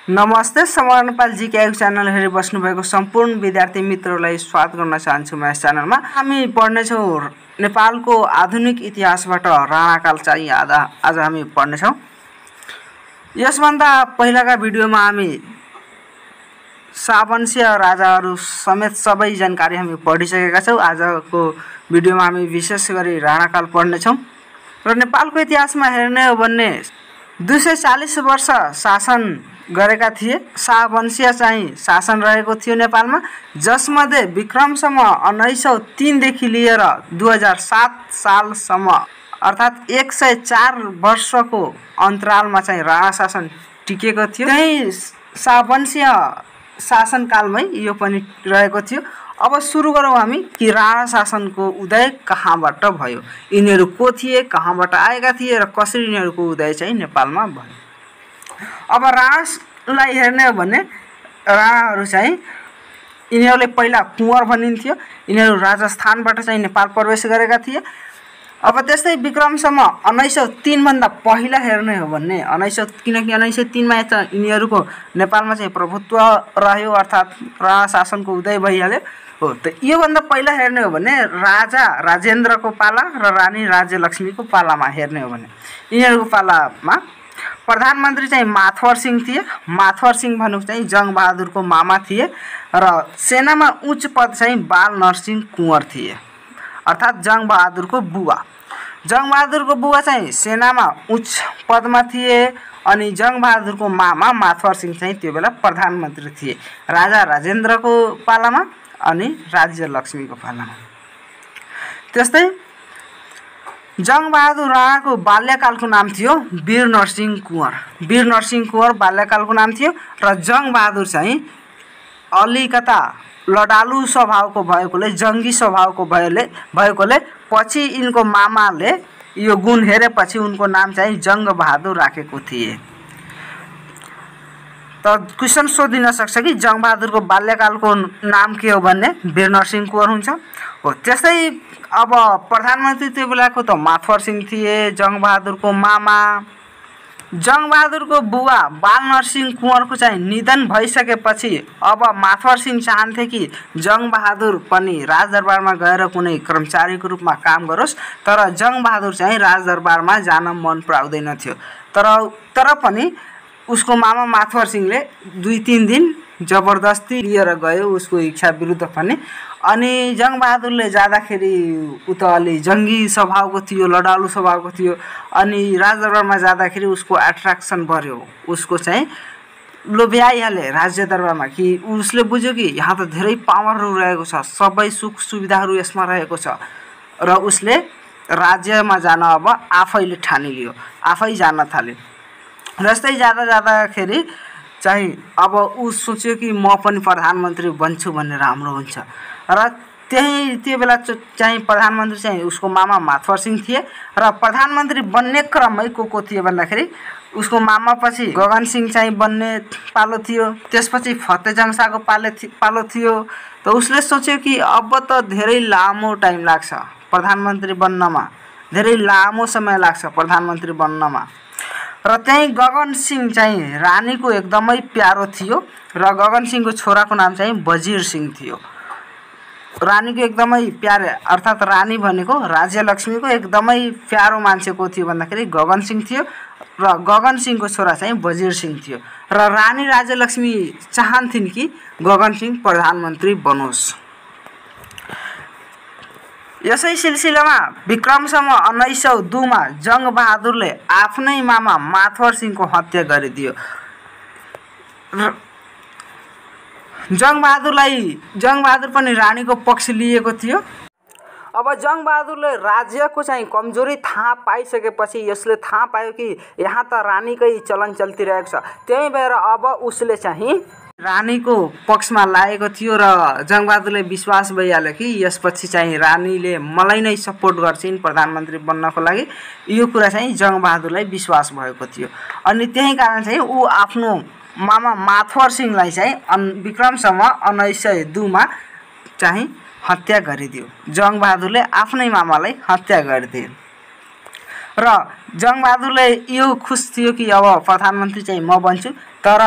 नमस्ते summer Nepal GK channel हेरि बस्नु भएको सम्पूर्ण विद्यार्थी मित्रहरूलाई स्वागत गर्न चाहन्छु म यस च्यानलमा। हामी पढ्नेछौँ नेपालको आधुनिक इतिहासबाट राणाकाल चाहिँ आज हामी पढ्नेछौँ। यसभन्दा पहिलाका भिडियोमा हामी शाहवंशीय राजाहरू समेत सबै जानकारी हामी पढिसकेका छौँ। आजको भिडियोमा हामी विशेष गरी राणाकाल पढ्नेछौँ र नेपालको इतिहासमा हेर्ने हो भने 240 वर्ष शासन गरेका थिए। शाहवंशीय चाहिँ शासन रहेको थियो नेपालमा, जसमध्ये विक्रमसम्म 1903 देखि लिएर 2007 सालसम्म अर्थात् 104 वर्षको अन्तरालमा चाहिँ राणा शासन टिकेको थियो। त्यही शाहवंशीय शासनकालमै यो पनि रहेको थियो। अब सुरु गरौँ हामी कि राणा शासनको उदय कहाँबाट भयो, यिनीहरू को थिए, कहाँबाट आएका थिए र कसरी यिनीहरूको उदय चाहिँ नेपालमा भयो। अब राणालाई हेर्ने हो भने राणाहरू चाहिँ यिनीहरूले पहिला कुँवर भनिन्थ्यो। यिनीहरू राजस्थानबाट चाहिँ नेपाल प्रवेश गरेका थिए। अब त्यस्तै विक्रमसम्म 1903 भन्दा पहिला हेर्ने हो भने किनकि 1903 मा यिनीहरूको नेपालमा चाहिँ प्रभुत्व रह्यो, अर्थात् राणा शासनको उदय भइहाल्यो हो। त योभन्दा पहिला हेर्ने हो भने राजा राजेन्द्रको पाला र रानी राज्यलक्ष्मीको पालामा हेर्ने हो भने यिनीहरूको पालामा प्रधानमन्त्री चाहिँ माथवर सिंह थिए। माथवर सिंह भन्नु चाहिँ जङ्गबहादुरको मामा थिए र सेनामा उच्च पद चाहिँ बाल नरसिंह कुँवर थिए, अर्थात् जङ्गबहादुरको बुबा। जङ्गबहादुरको बुबा चाहिँ सेनामा उच्च पदमा थिए अनि जङ्गबहादुरको मामा माथवर सिंह चाहिँ त्यो बेला प्रधानमन्त्री थिए, राजा राजेन्द्रको पालामा अनि राज्यलक्ष्मीको पालामा। त्यस्तै जङ्गबहादुर राणाको बाल्यकालको नाम थियो वीर नरसिंह कुँवर। वीर नरसिंह कुँवर बाल्यकालको नाम थियो र जङ्गबहादुर चाहिँ अलिकता लडालु स्वभावको भएकोले, जङ्गी स्वभावको भएकोले पछि यिनको मामाले यो गुण हेरेपछि उनको नाम चाहिँ जङ्गबहादुर राखेको थिए। त क्वेसन सोधिन सक्छ कि जङ्गबहादुरको बाल्यकालको नाम के हो भन्ने वीर नरसिंह कुँवर हुन्छ हो। त्यस्तै अब प्रधानमन्त्री त्यो बेलाको त माथवर सिंह थिए, जङ्गबहादुरको मामा। जङ्गबहादुरको बुबा बाल नरसिंह कुँवरको चाहिँ निधन भइसकेपछि अब माथवर सिंह चाहन्थे कि जङ्गबहादुर पनि राजदरबारमा गएर कुनै कर्मचारीको रूपमा काम गरोस्, तर जङ्गबहादुर चाहिँ राजदरबारमा जान मन पराउँदैन थियो। तर पनि उसको मामा माथवर सिंहले 2-3 दिन जबरजस्ती लिएर गयो उसको इच्छा विरुद्ध पनि। अनि जङ्गबहादुरले जाँदाखेरि उता अलि जङ्गी स्वभावको थियो, लडालु स्वभावको थियो। अनि राजदरबारमा जाँदाखेरि उसको एट्र्याक्सन बढ्यो, उसको चाहिँ लोभ्याइहाले राज्य दरबारमा कि उसले बुझ्यो कि यहाँ त धेरै पावरहरू रहेको छ, सबै सुख सुविधाहरू यसमा रहेको छ र उसले राज्यमा जान अब आफैले ठानिलियो, आफै जान थाल्यो। रस्तै जाँदाखेरि चाहिँ अब ऊ सोच्यो कि म पनि प्रधानमन्त्री बन्छु भन्ने राम्रो हुन्छ र त्यो बेला चाहिँ प्रधानमन्त्री चाहिँ उसको मामा माथवर सिंह थिए र प्रधानमन्त्री बन्ने क्रममै को थिए भन्दाखेरि उसको मामा पछि गगन सिंह चाहिँ बन्ने पालो थियो, त्यसपछि फतेजङ शाहको पालो थियो। त उसले सोच्यो कि अब त धेरै लामो टाइम लाग्छ प्रधानमन्त्री बन्नमा, धेरै लामो समय लाग्छ प्रधानमन्त्री बन्नमा। र त्यही गगन सिंह चाहिँ रानीको एकदमै प्यारो थियो र गगन सिंहको छोराको नाम चाहिँ वजिर सिंह थियो। रानीको एकदमै प्यारे अर्थात् रानी भनेको राज्यलक्ष्मीको एकदमै प्यारो मान्छे को थियो भन्दाखेरि गगन सिंह थियो र गगन सिंहको छोरा चाहिँ वजिर सिंह थियो। र रानी राज्यलक्ष्मी चाहन्थिन् कि गगन सिंह प्रधानमन्त्री बनोस्। यसै सिलसिलामा विक्रमसम्म 1902 मा जङ्गबहादुरले आफ्नै मामा माथवर सिंहको हत्या गरिदियो। जङ्गबहादुर पनि रानीको पक्ष लिएको थियो। अब जङ्गबहादुरले राज्यको चाहिँ कमजोरी थाहा पाइसकेपछि यसले थाहा पायो कि यहाँ त रानीकै चलन चल्तिरहेको छ, त्यही भएर अब उसले चाहिँ रानीको पक्षमा लागेको थियो र जङ्गबहादुरले विश्वास भइहाल्यो कि यसपछि चाहिँ रानीले मलाई नै सपोर्ट गर्छिन् प्रधानमन्त्री बन्नको लागि। यो कुरा चाहिँ जङ्गबहादुरलाई विश्वास भएको थियो। अनि त्यही कारण चाहिँ ऊ आफ्नो मामा माथवर सिंहलाई चाहिँ विक्रमसम्म 1902 मा चाहिँ हत्या गरिदियो। जङ्गबहादुरले आफ्नै मामालाई हत्या गरिदिए र जङ्गबहादुरले यो खुस थियो कि अब प्रधानमन्त्री चाहिँ म बन्छु, तर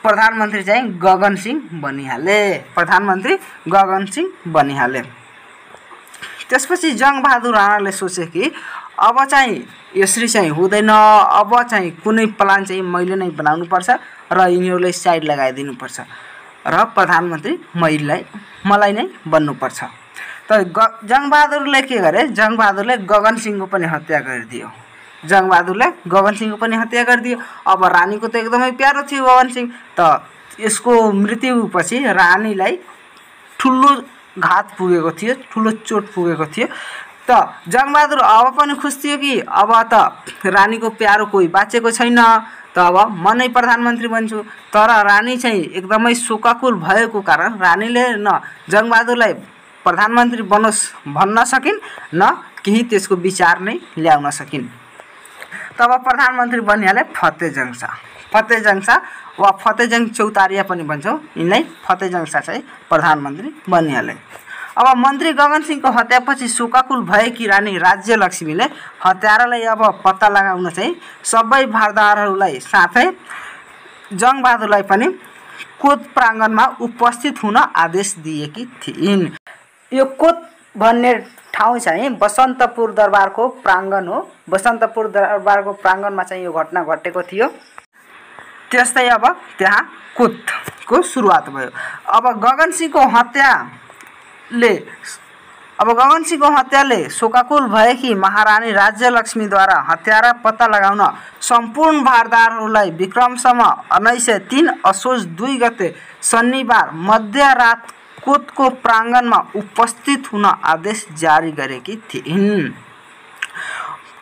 प्रधानमन्त्री चाहिँ गगन सिंह बनिहाले। प्रधानमन्त्री गगन सिंह बनिहाले। त्यसपछि जङ्गबहादुर राणाले सोचे कि अब चाहिँ यसरी चाहिँ हुँदैन, अब चाहिँ कुनै प्लान चाहिँ मैले नै बनाउनुपर्छ र यिनीहरूले साइड लगाइदिनुपर्छ र प्रधानमन्त्री मलाई नै बन्नुपर्छ। त जङ्गबहादुरले के गरे, जङ्गबहादुरले गगन सिंहको पनि हत्या गरिदियो। जङ्गबहादुरले गगन सिंहको पनि हत्या गरिदियो। अब रानीको त एकदमै प्यारो थियो गगन सिंह, त यसको मृत्युपछि रानीलाई ठुलो घात पुगेको थियो, ठुलो चोट पुगेको थियो। त जङ्गबहादुर अब पनि खुस थियो कि अब त रानीको प्यारो कोही बाँचेको छैन, त अब म नै प्रधानमन्त्री बन्छु। तर रानी चाहिँ एकदमै शोकाकुल भएको कारण रानीले न जङ्गबहादुरलाई प्रधानमन्त्री बनोस् भन्न सकिन्, न केही त्यसको विचार नै ल्याउन सकिन्। तब प्रधानमन्त्री बनिहाले फतेजङ शाह। फतेजङ शाह वा फतेजङ चौतारिया पनि भन्छौँ, यिनलाई फतेजङ शाह चाहिँ प्रधानमन्त्री बनिहाले। अब मन्त्री गगन सिंहको हत्यापछि शोकाकुल भएकी रानी राज्यलक्ष्मीले हत्यारालाई अब पत्ता लगाउन चाहिँ सबै भारदारहरूलाई साथै जङ्गबहादुरलाई पनि कोत प्राङ्गणमा उपस्थित हुन आदेश दिएकी थिइन्। यो कोत भन्ने ठाउँ चाहिँ बसन्तपुर दरबारको प्राङ्गण हो। बसन्तपुर दरबारको प्राङ्गणमा चाहिँ यो घटना घटेको थियो। त्यस्तै अब त्यहाँ कोतको सुरुवात भयो। अब गगन सिंहको हत्याले शोकाकुल भएकी महारानी राज्यलक्ष्मीद्वारा हत्यारा पत्ता लगाउन सम्पूर्ण भारदारहरूलाई विक्रमसम्म 1903 असोज 2 गते शनिबार मध्यरात कोतको प्राङ्गणमा उपस्थित हुन आदेश जारी गरेकी थिइन्।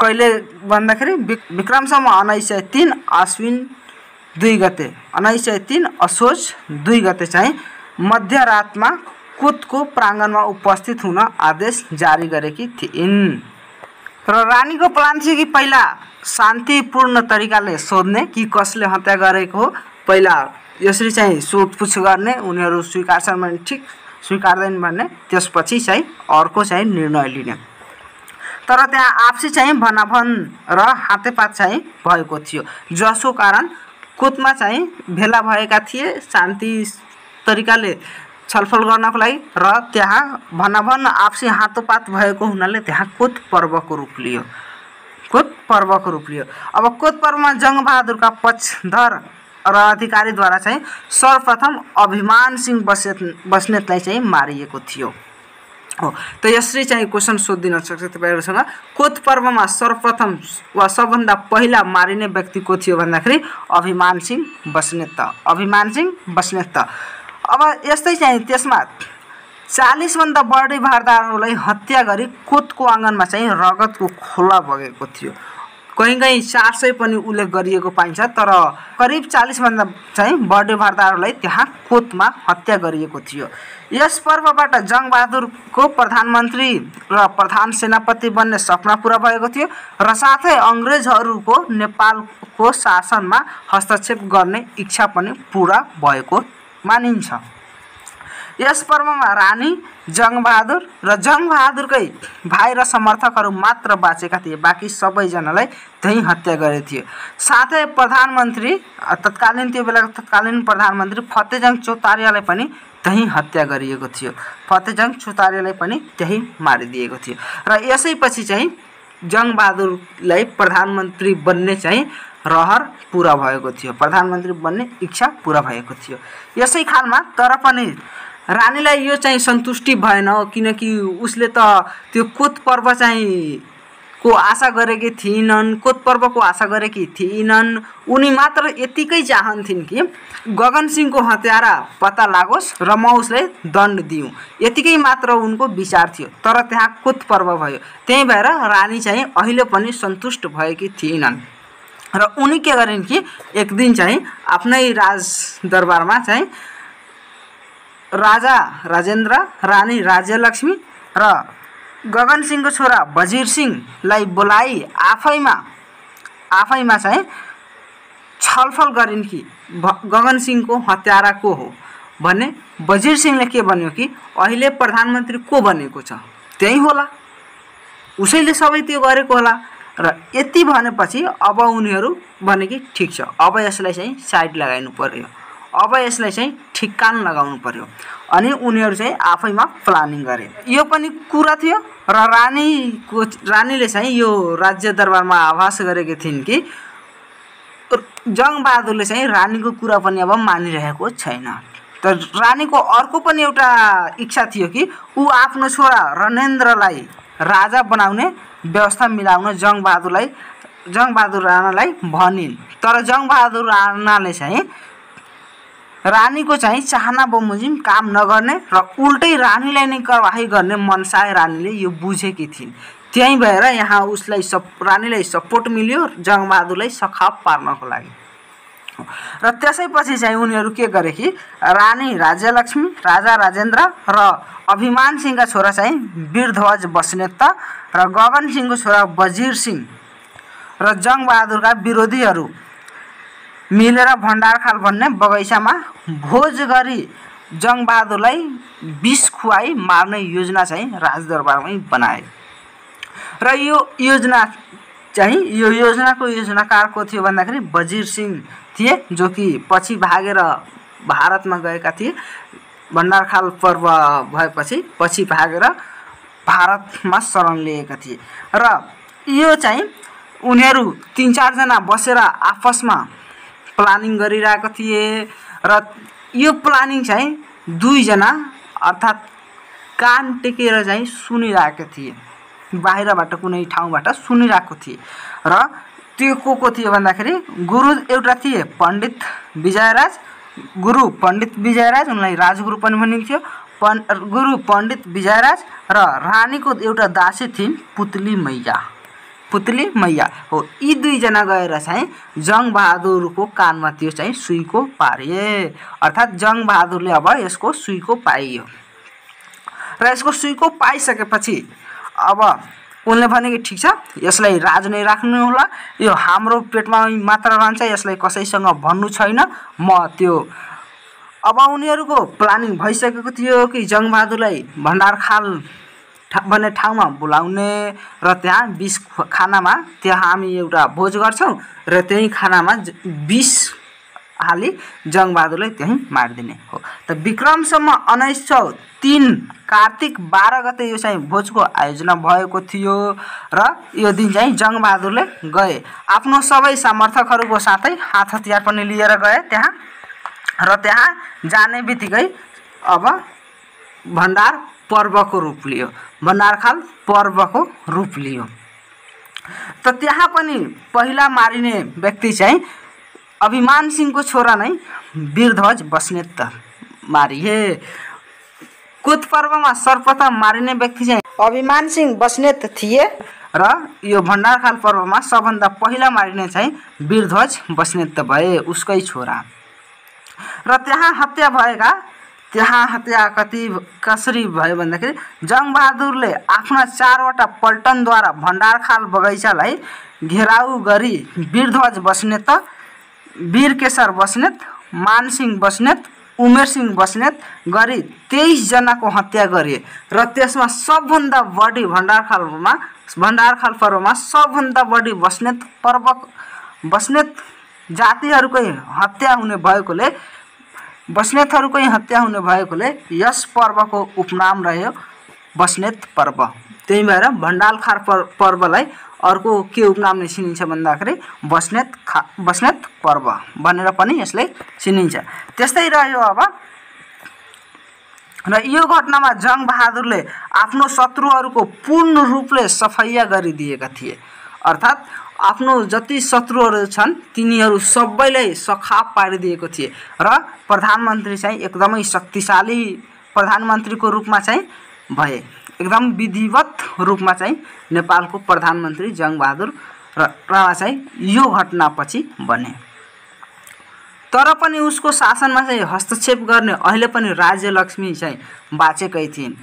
कहिले भन्दाखेरि विक्रमसम्म 1903 आश्विन 2 गते 1903 असोज 2 गते चाहिँ मध्यरातमा कोतको प्राङ्गणमा उपस्थित हुन आदेश जारी गरेकी थिइन्। र रानीको प्लान थियो कि पहिला शान्तिपूर्ण तरिकाले सोध्ने कि कसले हत्या गरेको हो, पहिला यसरी चाहिँ सोधपुछ गर्ने, उनीहरू स्वीकार्छन् भने ठिक, स्वीकार्दैन भने त्यसपछि चाहिँ अर्को चाहिँ निर्णय लिने। तर त्यहाँ आपसी चाहिँ भनाभन र हातेपात चाहिँ भएको थियो, जसको कारण कोतमा चाहिँ भेला भएका थिए शान्ति तरिकाले छलफल गर्नको लागि, र त्यहाँ भनाभन आपसी हातोपात भएको हुनाले त्यहाँ कोत पर्वको रूप लियो। कोत पर्वको रूप लियो। अब कोत पर्वमा जङ्गबहादुरका पक्षधर र अधिकारीद्वारा चाहिँ सर्वप्रथम अभिमान सिंह बस्नेतलाई चाहिँ मारिएको थियो हो। त यसरी चाहिँ क्वेसन सोधिदिन सक्छ तपाईँहरूसँग। कोत पर्वमा सर्वप्रथम वा सबभन्दा पहिला मारिने व्यक्ति को थियो भन्दाखेरि अभिमान सिंह बस्नेत। अभिमान सिंह बस्नेत। अब यस्तै चाहिँ त्यसमा 40 भन्दा बढी भारदारहरूलाई हत्या गरी कोतको आँगनमा चाहिँ रगतको खोला बगेको थियो। कहीँ कहीँ 400 पनि उल्लेख गरिएको पाइन्छ, तर करिब 40 भन्दा चाहिँ बढी भारदारहरूलाई त्यहाँ कोतमा हत्या गरिएको थियो। यस पर्वबाट जङ्गबहादुरको प्रधानमन्त्री र प्रधान सेनापति बन्ने सपना पुरा भएको थियो र साथै अङ्ग्रेजहरूको नेपालको शासनमा हस्तक्षेप गर्ने इच्छा पनि पुरा भएको मानिन्छ। यस पर्वमा रानी, जङ्गबहादुर र जङ्गबहादुरकै भाइ र समर्थकहरू मात्र बाँचेका थिए, बाँकी सबैजनालाई त्यहीँ हत्या गरेको थियो। साथै प्रधानमन्त्री तत्कालीन त्यो बेलाको तत्कालीन प्रधानमन्त्री फतेजङ चौतारियालाई पनि त्यहीँ हत्या गरिएको थियो। फतेजङ चौतारियालाई पनि त्यहीँ मारिदिएको थियो। र यसैपछि चाहिँ जङ्गबहादुरलाई प्रधानमन्त्री बन्ने चाहिँ रहर पुरा भएको थियो, प्रधानमन्त्री बन्ने इच्छा पुरा भएको थियो। यसै खालमा तर पनि रानीलाई यो चाहिँ सन्तुष्टि भएन, किनकि उसले त त्यो कोत पर्व चाहिँ को आशा गरेकी थिइनन्, कोत पर्वको आशा गरेकी थिइनन्। उनी मात्र यतिकै चाहन्थिन् कि गगन सिंहको हत्यारा पत्ता लागोस् र म उसलाई दण्ड दिउँ, यतिकै मात्र उनको विचार थियो। तर त्यहाँ कोत पर्व भयो, त्यही भएर रानी चाहिँ अहिले पनि सन्तुष्ट भएकी थिइनन् र उनी के गरिन् कि एक दिन चाहिँ आफ्नै राज दरबारमा चाहिँ राजा राजेन्द्र, रानी राज्यलक्ष्मी र गगन सिंहको छोरा वजिर सिंहलाई बोलाई आफैमा चाहिँ छलफल गरिन् कि गगन सिंहको हत्यारा को हो भने वजिर सिंहले के भन्यो कि अहिले प्रधानमन्त्री को बनेको छ त्यही होला, उसैले सबै त्यो गरेको होला। र यति भनेपछि अब उनीहरू भने कि ठिक छ, अब यसलाई चाहिँ साइड लगाइनु पर्यो, अब यसलाई चाहिँ ठिक्कान लगाउनु पर्यो अनि उनीहरू चाहिँ आफैमा प्लानिङ गरे। यो पनि कुरा थियो र रानीले चाहिँ यो राज्य दरबारमा आभास गरेकी थिइन् कि जङ्गबहादुरले चाहिँ रानीको कुरा पनि अब मानिरहेको छैन। त रानीको अर्को पनि एउटा इच्छा थियो कि ऊ आफ्नो छोरा रणेन्द्रलाई राजा बनाउने व्यवस्था मिलाउन जङ्गबहादुर राणालाई भनिन्। तर जङ्गबहादुर राणाले चाहिँ रानीको चाहिँ चाहना बमोजिम काम नगर्ने र उल्टै रानीलाई नै कारबाही गर्ने मनसाय रानीले यो बुझेकी थिइन्। त्यही भएर यहाँ रानीलाई सपोर्ट मिल्यो जङ्गबहादुरलाई सखाप पार्नको लागि। र त्यसैपछि चाहिँ उनीहरू के गरे कि रानी राज्यलक्ष्मी, राजा राजेन्द्र र अभिमान सिंहका छोरा चाहिँ वीरध्वज बस्नेत र गगन सिंहको छोरा वजीर सिंह र जङ्गबहादुरका विरोधीहरू मिलेर भण्डारखाल भन्ने बगैँचामा भोज गरी जङ्गबहादुरलाई विष खुवाई मार्ने योजना चाहिँ राजदरबारमै बनाए। र यो योजनाको योजनाकार को थियो भन्दाखेरि वजीर सिंह थिए, जो कि पछि भागेर भारतमा गएका थिए। भण्डारखाल पर्व भएपछि पछि भागेर भारतमा शरण लिएका थिए। र यो चाहिँ उनीहरू 3-4 जना बसेर आपसमा प्लानिङ गरिरहेका थिए र यो प्लानिङ चाहिँ 2 जना अर्थात् कान टेकेर चाहिँ सुनिरहेका थिए, बाहिरबाट कुनै ठाउँबाट सुनिरहेको थिए। र त्यो को थियो भन्दाखेरि गुरु एउटा थिए पण्डित विजयराज, उनलाई राजगुरु पनि भनिएको थियो। गुरु पण्डित विजयराज र रानीको एउटा दासी थिइन् पुतली मैया हो। यी 2 जना गएर चाहिँ जङ्गबहादुरको कानमा त्यो चाहिँ सुईको पारिए, अर्थात् जङ्गबहादुरले अब यसको सुईको पाइयो। र यसको सुईको पाइसकेपछि अब उनले भने कि ठिक छ, यसलाई राज नै राख्नु होला, यो हाम्रो पेटमा मात्र रहन्छ, यसलाई कसैसँग भन्नु छैन म त्यो। अब उनीहरूको प्लानिङ भइसकेको थियो कि जङ्गबहादुरलाई भण्डारखाल भन्ने ठाउँमा बोलाउने र त्यहाँ विष खानामा त्यहाँ हामी एउटा भोज गर्छौँ र त्यही खानामा विष हाली जङ्गबहादुरलाई त्यहीँ मारिदिने हो। त विक्रमसम्म 1903 कार्तिक 12 गते यो चाहिँ भोजको आयोजना भएको थियो र यो दिन चाहिँ जङ्गबहादुरले गए आफ्नो सबै समर्थकहरूको साथै हात हतियार पनि लिएर गए त्यहाँ। र त्यहाँ जाने बित्तिकै अब भण्डारखाल पर्वको रूप लियो। त त्यहाँ पनि पहिला मारिने व्यक्ति चाहिँ अभिमान सिंहको छोरा नै वीरध्वज बस्नेत मारिए। कुत पर्वमा सर्वप्रथम मारिने व्यक्ति चाहिँ अभिमान सिंह बस्नेत थिए र यो भण्डारखाल पर्वमा सबभन्दा पहिला मारिने चाहिँ वीरध्वज बस्नेत भए, उसकै छोरा। र त्यहाँ हत्या कसरी भयो भन्दाखेरि जङ्गबहादुरले आफ्ना 4वटा पल्टनद्वारा भण्डारखाल बगैँचालाई घेराउ गरी वीरध्वज बस्नेत, वीरकेशर बस्नेत, मानसिंह बस्नेत, उमेर सिंह बस्नेत गरी 23 जनाको हत्या गरे। र त्यसमा सबभन्दा बढी भण्डारखाल पर्वमा सबभन्दा बढी बस्नेत जातिहरूकै हत्या हुने भएकोले यस पर्वको उपनाम रह्यो बस्नेत पर्व। त्यही भएर भण्डारखाल पर्वलाई अर्को के उपनामले चिनिन्छ भन्दाखेरि बस्नेत पर्व भनेर पनि यसले चिनिन्छ। त्यस्तै रह्यो अब। र यो घटनामा जङ्गबहादुरले आफ्नो शत्रुहरूको पूर्ण रूपले सफैया गरिदिएका थिए, अर्थात् आफ्नो जति शत्रुहरू छन् तिनीहरू सबैलाई सखाप पारिदिएको थिए। र प्रधानमन्त्री चाहिँ एकदमै शक्तिशाली प्रधानमन्त्रीको रूपमा चाहिँ भए, एकदम विधिवत रूपमा चाहिँ नेपालको प्रधानमन्त्री जङ्गबहादुर राणा चाहिँ यो घटनापछि बने। तर पनि उसको शासनमा चाहिँ हस्तक्षेप गर्ने अहिले पनि राज्यलक्ष्मी चाहिँ बाँचेकै थिइन्।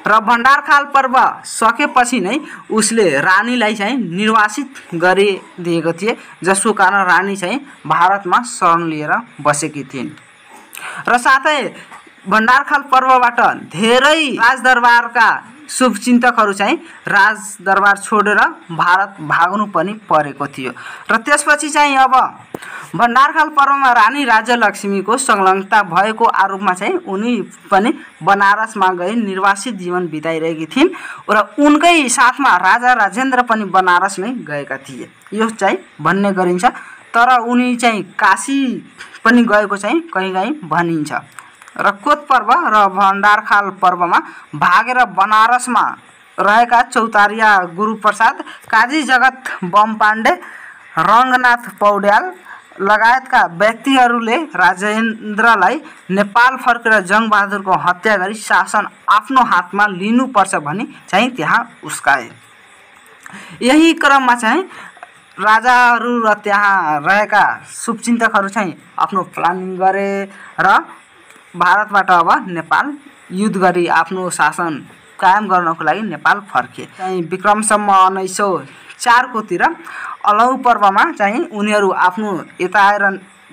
र भण्डारखाल पर्व सकेपछि नै उसले रानीलाई चाहिँ निर्वासित गरिदिएको थिए, जसको कारण रानी चाहिँ भारतमा शरण लिएर बसेकी थिइन्। र साथै भण्डारखाल पर्वबाट धेरै राजदरबारका शुभचिन्तकहरू चाहिँ राजदरबार छोडेर भारत भाग्नु पनि परेको थियो। र त्यसपछि चाहिँ अब भण्डारखाल पर्वमा रानी राज्यलक्ष्मीको संलग्नता भएको आरोपमा चाहिँ उनी पनि बनारसमा गई निर्वासित जीवन बिताइरहेकी थिइन् र उनकै साथमा राजा राजेन्द्र पनि बनारसमै गएका थिए यो चाहिँ भन्ने गरिन्छ। तर उनी चाहिँ काशी पनि गएको चाहिँ कहीँ भनिन्छ। र कोत पर्व र भण्डारखाल पर्वमा भागेर बनारसमा रहेका चौतारिया गुरुप्रसाद, काजी जगत बम पाण्डे, रङ्गनाथ पौड्याल लगायतका व्यक्तिहरूले राजेन्द्रलाई नेपाल फर्केर जङ्गबहादुरको हत्या गरी शासन आफ्नो हातमा लिनुपर्छ भनी चाहिँ त्यहाँ उस्काए। यही क्रममा चाहिँ राजाहरू र त्यहाँ रहेका शुभचिन्तकहरू चाहिँ आफ्नो प्लानिङ गरे र भारतबाट अब नेपाल युद्ध गरी आफ्नो शासन कायम गर्नको लागि नेपाल फर्के। चाहिँ विक्रमसम्म 1904 को तिर अलौ पर्वमा चाहिँ उनीहरू आफ्नो यता आएर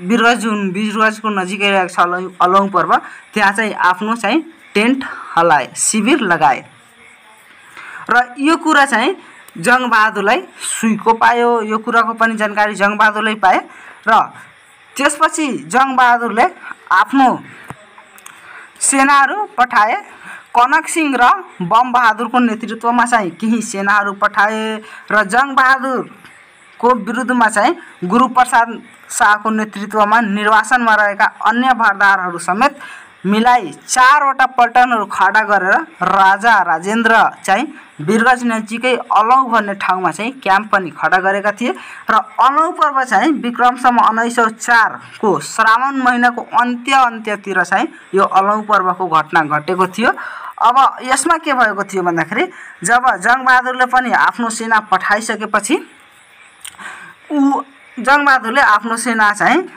बिरगजको नजिकै रहेको छ अलौ पर्व, त्यहाँ चाहिँ आफ्नो चाहिँ टेन्ट हलाए, शिविर लगाए र यो कुरा चाहिँ जङ्गबहादुरलाई सुइको पायो। यो कुराको पनि जानकारी जङ्गबहादुरले पाए र त्यसपछि जङ्गबहादुरले आफ्नो सेनाहरू पठाए। कनक सिंह र बम बहादुरको नेतृत्वमा चाहिँ केही सेनाहरू पठाए र जङ्गबहादुरको विरुद्धमा चाहिँ गुरुप्रसाद शाहको नेतृत्वमा निर्वासनमा रहेका अन्य भरदारहरू समेत मिलाई 4 वटा पल्टनहरू खडा गरेर राजा राजेन्द्र चाहिँ बिरगज नजिकै अलौ भन्ने ठाउँमा चाहिँ क्याम्प पनि खडा गरेका थिए र अलौ पर्व चाहिँ विक्रमसम्म 1904 को श्रावण महिनाको अन्त्यतिर चाहिँ यो अलौ पर्वको घटना घटेको थियो। अब यसमा के भएको थियो भन्दाखेरि जब जङ्गबहादुरले पनि आफ्नो सेना पठाइसकेपछि जङ्गबहादुरले आफ्नो सेना चाहिँ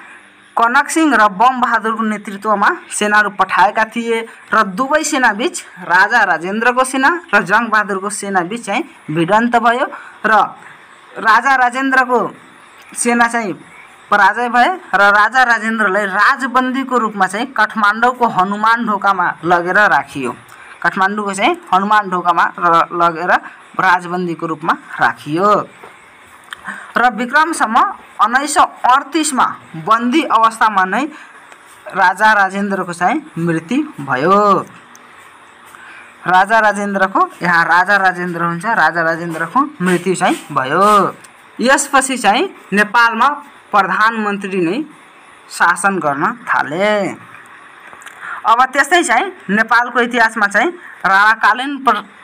कनक सिंह र बम बहादुरको नेतृत्वमा सेनाहरू पठाएका थिए र दुवै सेनाबीच राजा राजेन्द्रको सेना र जङ्गबहादुरको सेनाबीच चाहिँ भिडन्त भयो र राजा राजेन्द्रको सेना चाहिँ पराजय भए र राजा राजेन्द्रलाई राजबन्दीको रूपमा चाहिँ काठमाडौँको हनुमान ढोकामा लगेर राखियो। काठमाडौँको चाहिँ हनुमान ढोकामा लगेर राजबन्दीको रूपमा राखियो र विक्रमसम्म 1938 मा बन्दी अवस्थामा नै राजा राजेन्द्रको चाहिँ मृत्यु भयो। राजा राजेन्द्रको यहाँ राजा राजेन्द्र हुन्छ, राजा राजेन्द्रको मृत्यु चाहिँ भयो। यसपछि चाहिँ नेपालमा प्रधानमन्त्री नै शासन गर्न थाले। अब त्यस्तै चाहिँ नेपालको इतिहासमा चाहिँ राणाकालीन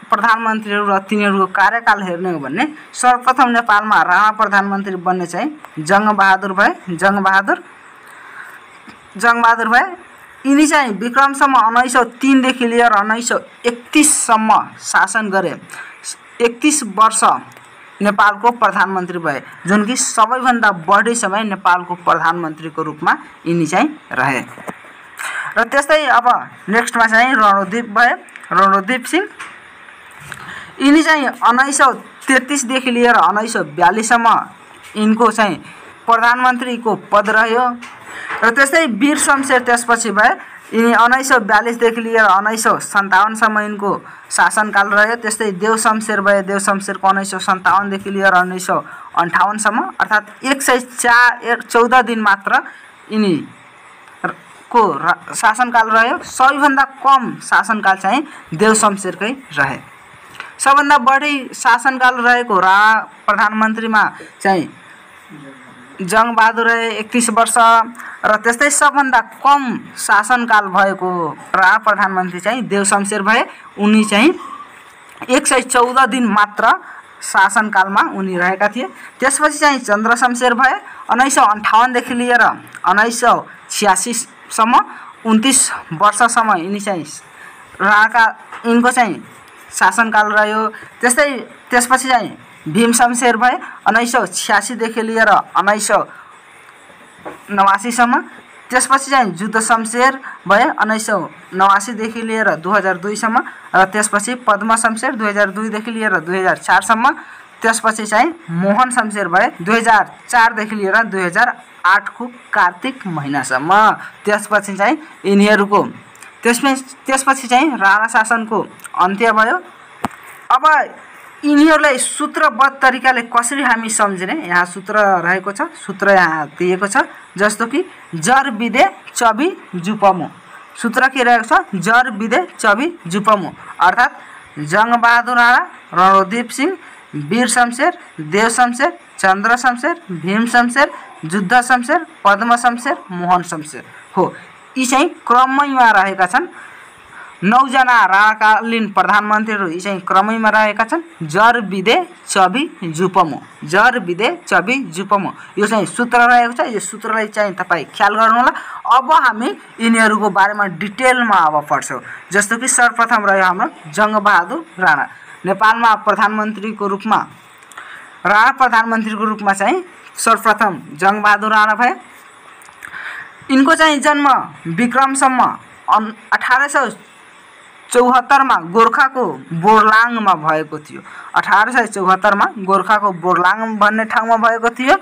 प्रधानमन्त्रीहरू र तिनीहरूको कार्यकाल हेर्ने हो भने सर्वप्रथम नेपालमा राणा प्रधानमन्त्री बन्ने चाहिँ जङ्गबहादुर भए। जङ्गबहादुर भए। यिनी चाहिँ विक्रमसम्म 1903 देखि लिएर 1931 सम्म शासन गरे। 31 वर्ष नेपालको प्रधानमन्त्री भए, जुन कि सबैभन्दा बढी समय नेपालको प्रधानमन्त्रीको रूपमा यिनी चाहिँ रहे। र त्यस्तै अब नेक्स्टमा चाहिँ रणोदीप भए। रणोदीप सिंह यिनी चाहिँ 1933 देखि लिएर 1942 सम्म यिनको चाहिँ प्रधानमन्त्रीको पद रह्यो। र त्यस्तै वीर शमशेर त्यसपछि भए। यिनी 1942 देखि लिएर 1957 सम्म यिनको शासनकाल रह्यो। त्यस्तै देव शमशेर भए। देव शमशेरको 1957 देखि लिएर 1958 सम्म अर्थात् 114 दिन मात्र यिनीको शासनकाल रह्यो। सबैभन्दा कम शासनकाल चाहिँ देव शमशेरकै रहे। सबभन्दा बढी शासनकाल रहेको राणा प्रधानमन्त्रीमा चाहिँ जङ्गबहादुर रहे 31 वर्ष र त्यस्तै सबभन्दा कम शासनकाल भएको राणा प्रधानमन्त्री चाहिँ देव शमशेर भए। उनी चाहिँ 114 दिन मात्र शासनकालमा उनी रहेका थिए। त्यसपछि चाहिँ चन्द्र शमशेर भए। 1958 देखि लिएर 1986 सम्म 29 वर्षसम्म यिनी चाहिँ यिनको चाहिँ शासनकाल रह्यो। त्यस्तै त्यसपछि चाहिँ भीम शमशेर भए 1986 देखि लिएर 1989 सम्म। त्यसपछि चाहिँ जुद्ध शमशेर भए 1989 देखि लिएर 2002 सम्म र त्यसपछि पद्म शमशेर 2002 देखि लिएर 2004 सम्म। त्यसपछि चाहिँ मोहन शमशेर भए 2004 देखि लिएर 2008 को कार्तिक महिनासम्म। त्यसपछि चाहिँ यिनीहरूको त्यसपछि चाहिँ राणा शासनको अन्त्य भयो अब यिनीहरूलाई सूत्रबद्ध तरिकाले कसरी हामी सम्झिने, यहाँ सूत्र रहेको छ, सूत्र यहाँ दिएको छ, जस्तो कि जर बिदे चबी जुपमु। सूत्र के रहेको छ, जर बिदे चबी जुपमु, अर्थात् जङ्गबहादुर राणा, रणदीप सिंह, वीर शमशेर, देव शमशेर, चन्द्र शमशेर, भीम शमशेर, जुद्ध शमशेर, पद्म शमशेर, मोहन शमशेर हो। यी चाहिँ क्रमैमा रहेका छन्। 9 जना राणाकालीन प्रधानमन्त्रीहरू यी चाहिँ क्रमैमा रहेका छन्। जर बिदे चबी जुपमु, जर बिदे चबी जुपमु, यो चाहिँ सूत्र रहेको छ। यो सूत्रलाई चाहिँ तपाईँ ख्याल गर्नुहोला। अब हामी यिनीहरूको बारेमा डिटेलमा अब पढ्छौँ। जस्तो कि सर्वप्रथम रह्यो हाम्रो जङ्गबहादुर राणा। नेपालमा प्रधानमन्त्रीको रूपमा, राणा प्रधानमन्त्रीको रूपमा चाहिँ सर्वप्रथम जङ्गबहादुर राणा भए। यिनको चाहिँ जन्म विक्रमसम्म 1874 मा गोर्खाको बोर्लाङमा भएको थियो। 1874 मा गोर्खाको बोर्लाङ भन्ने ठाउँमा भएको थियो।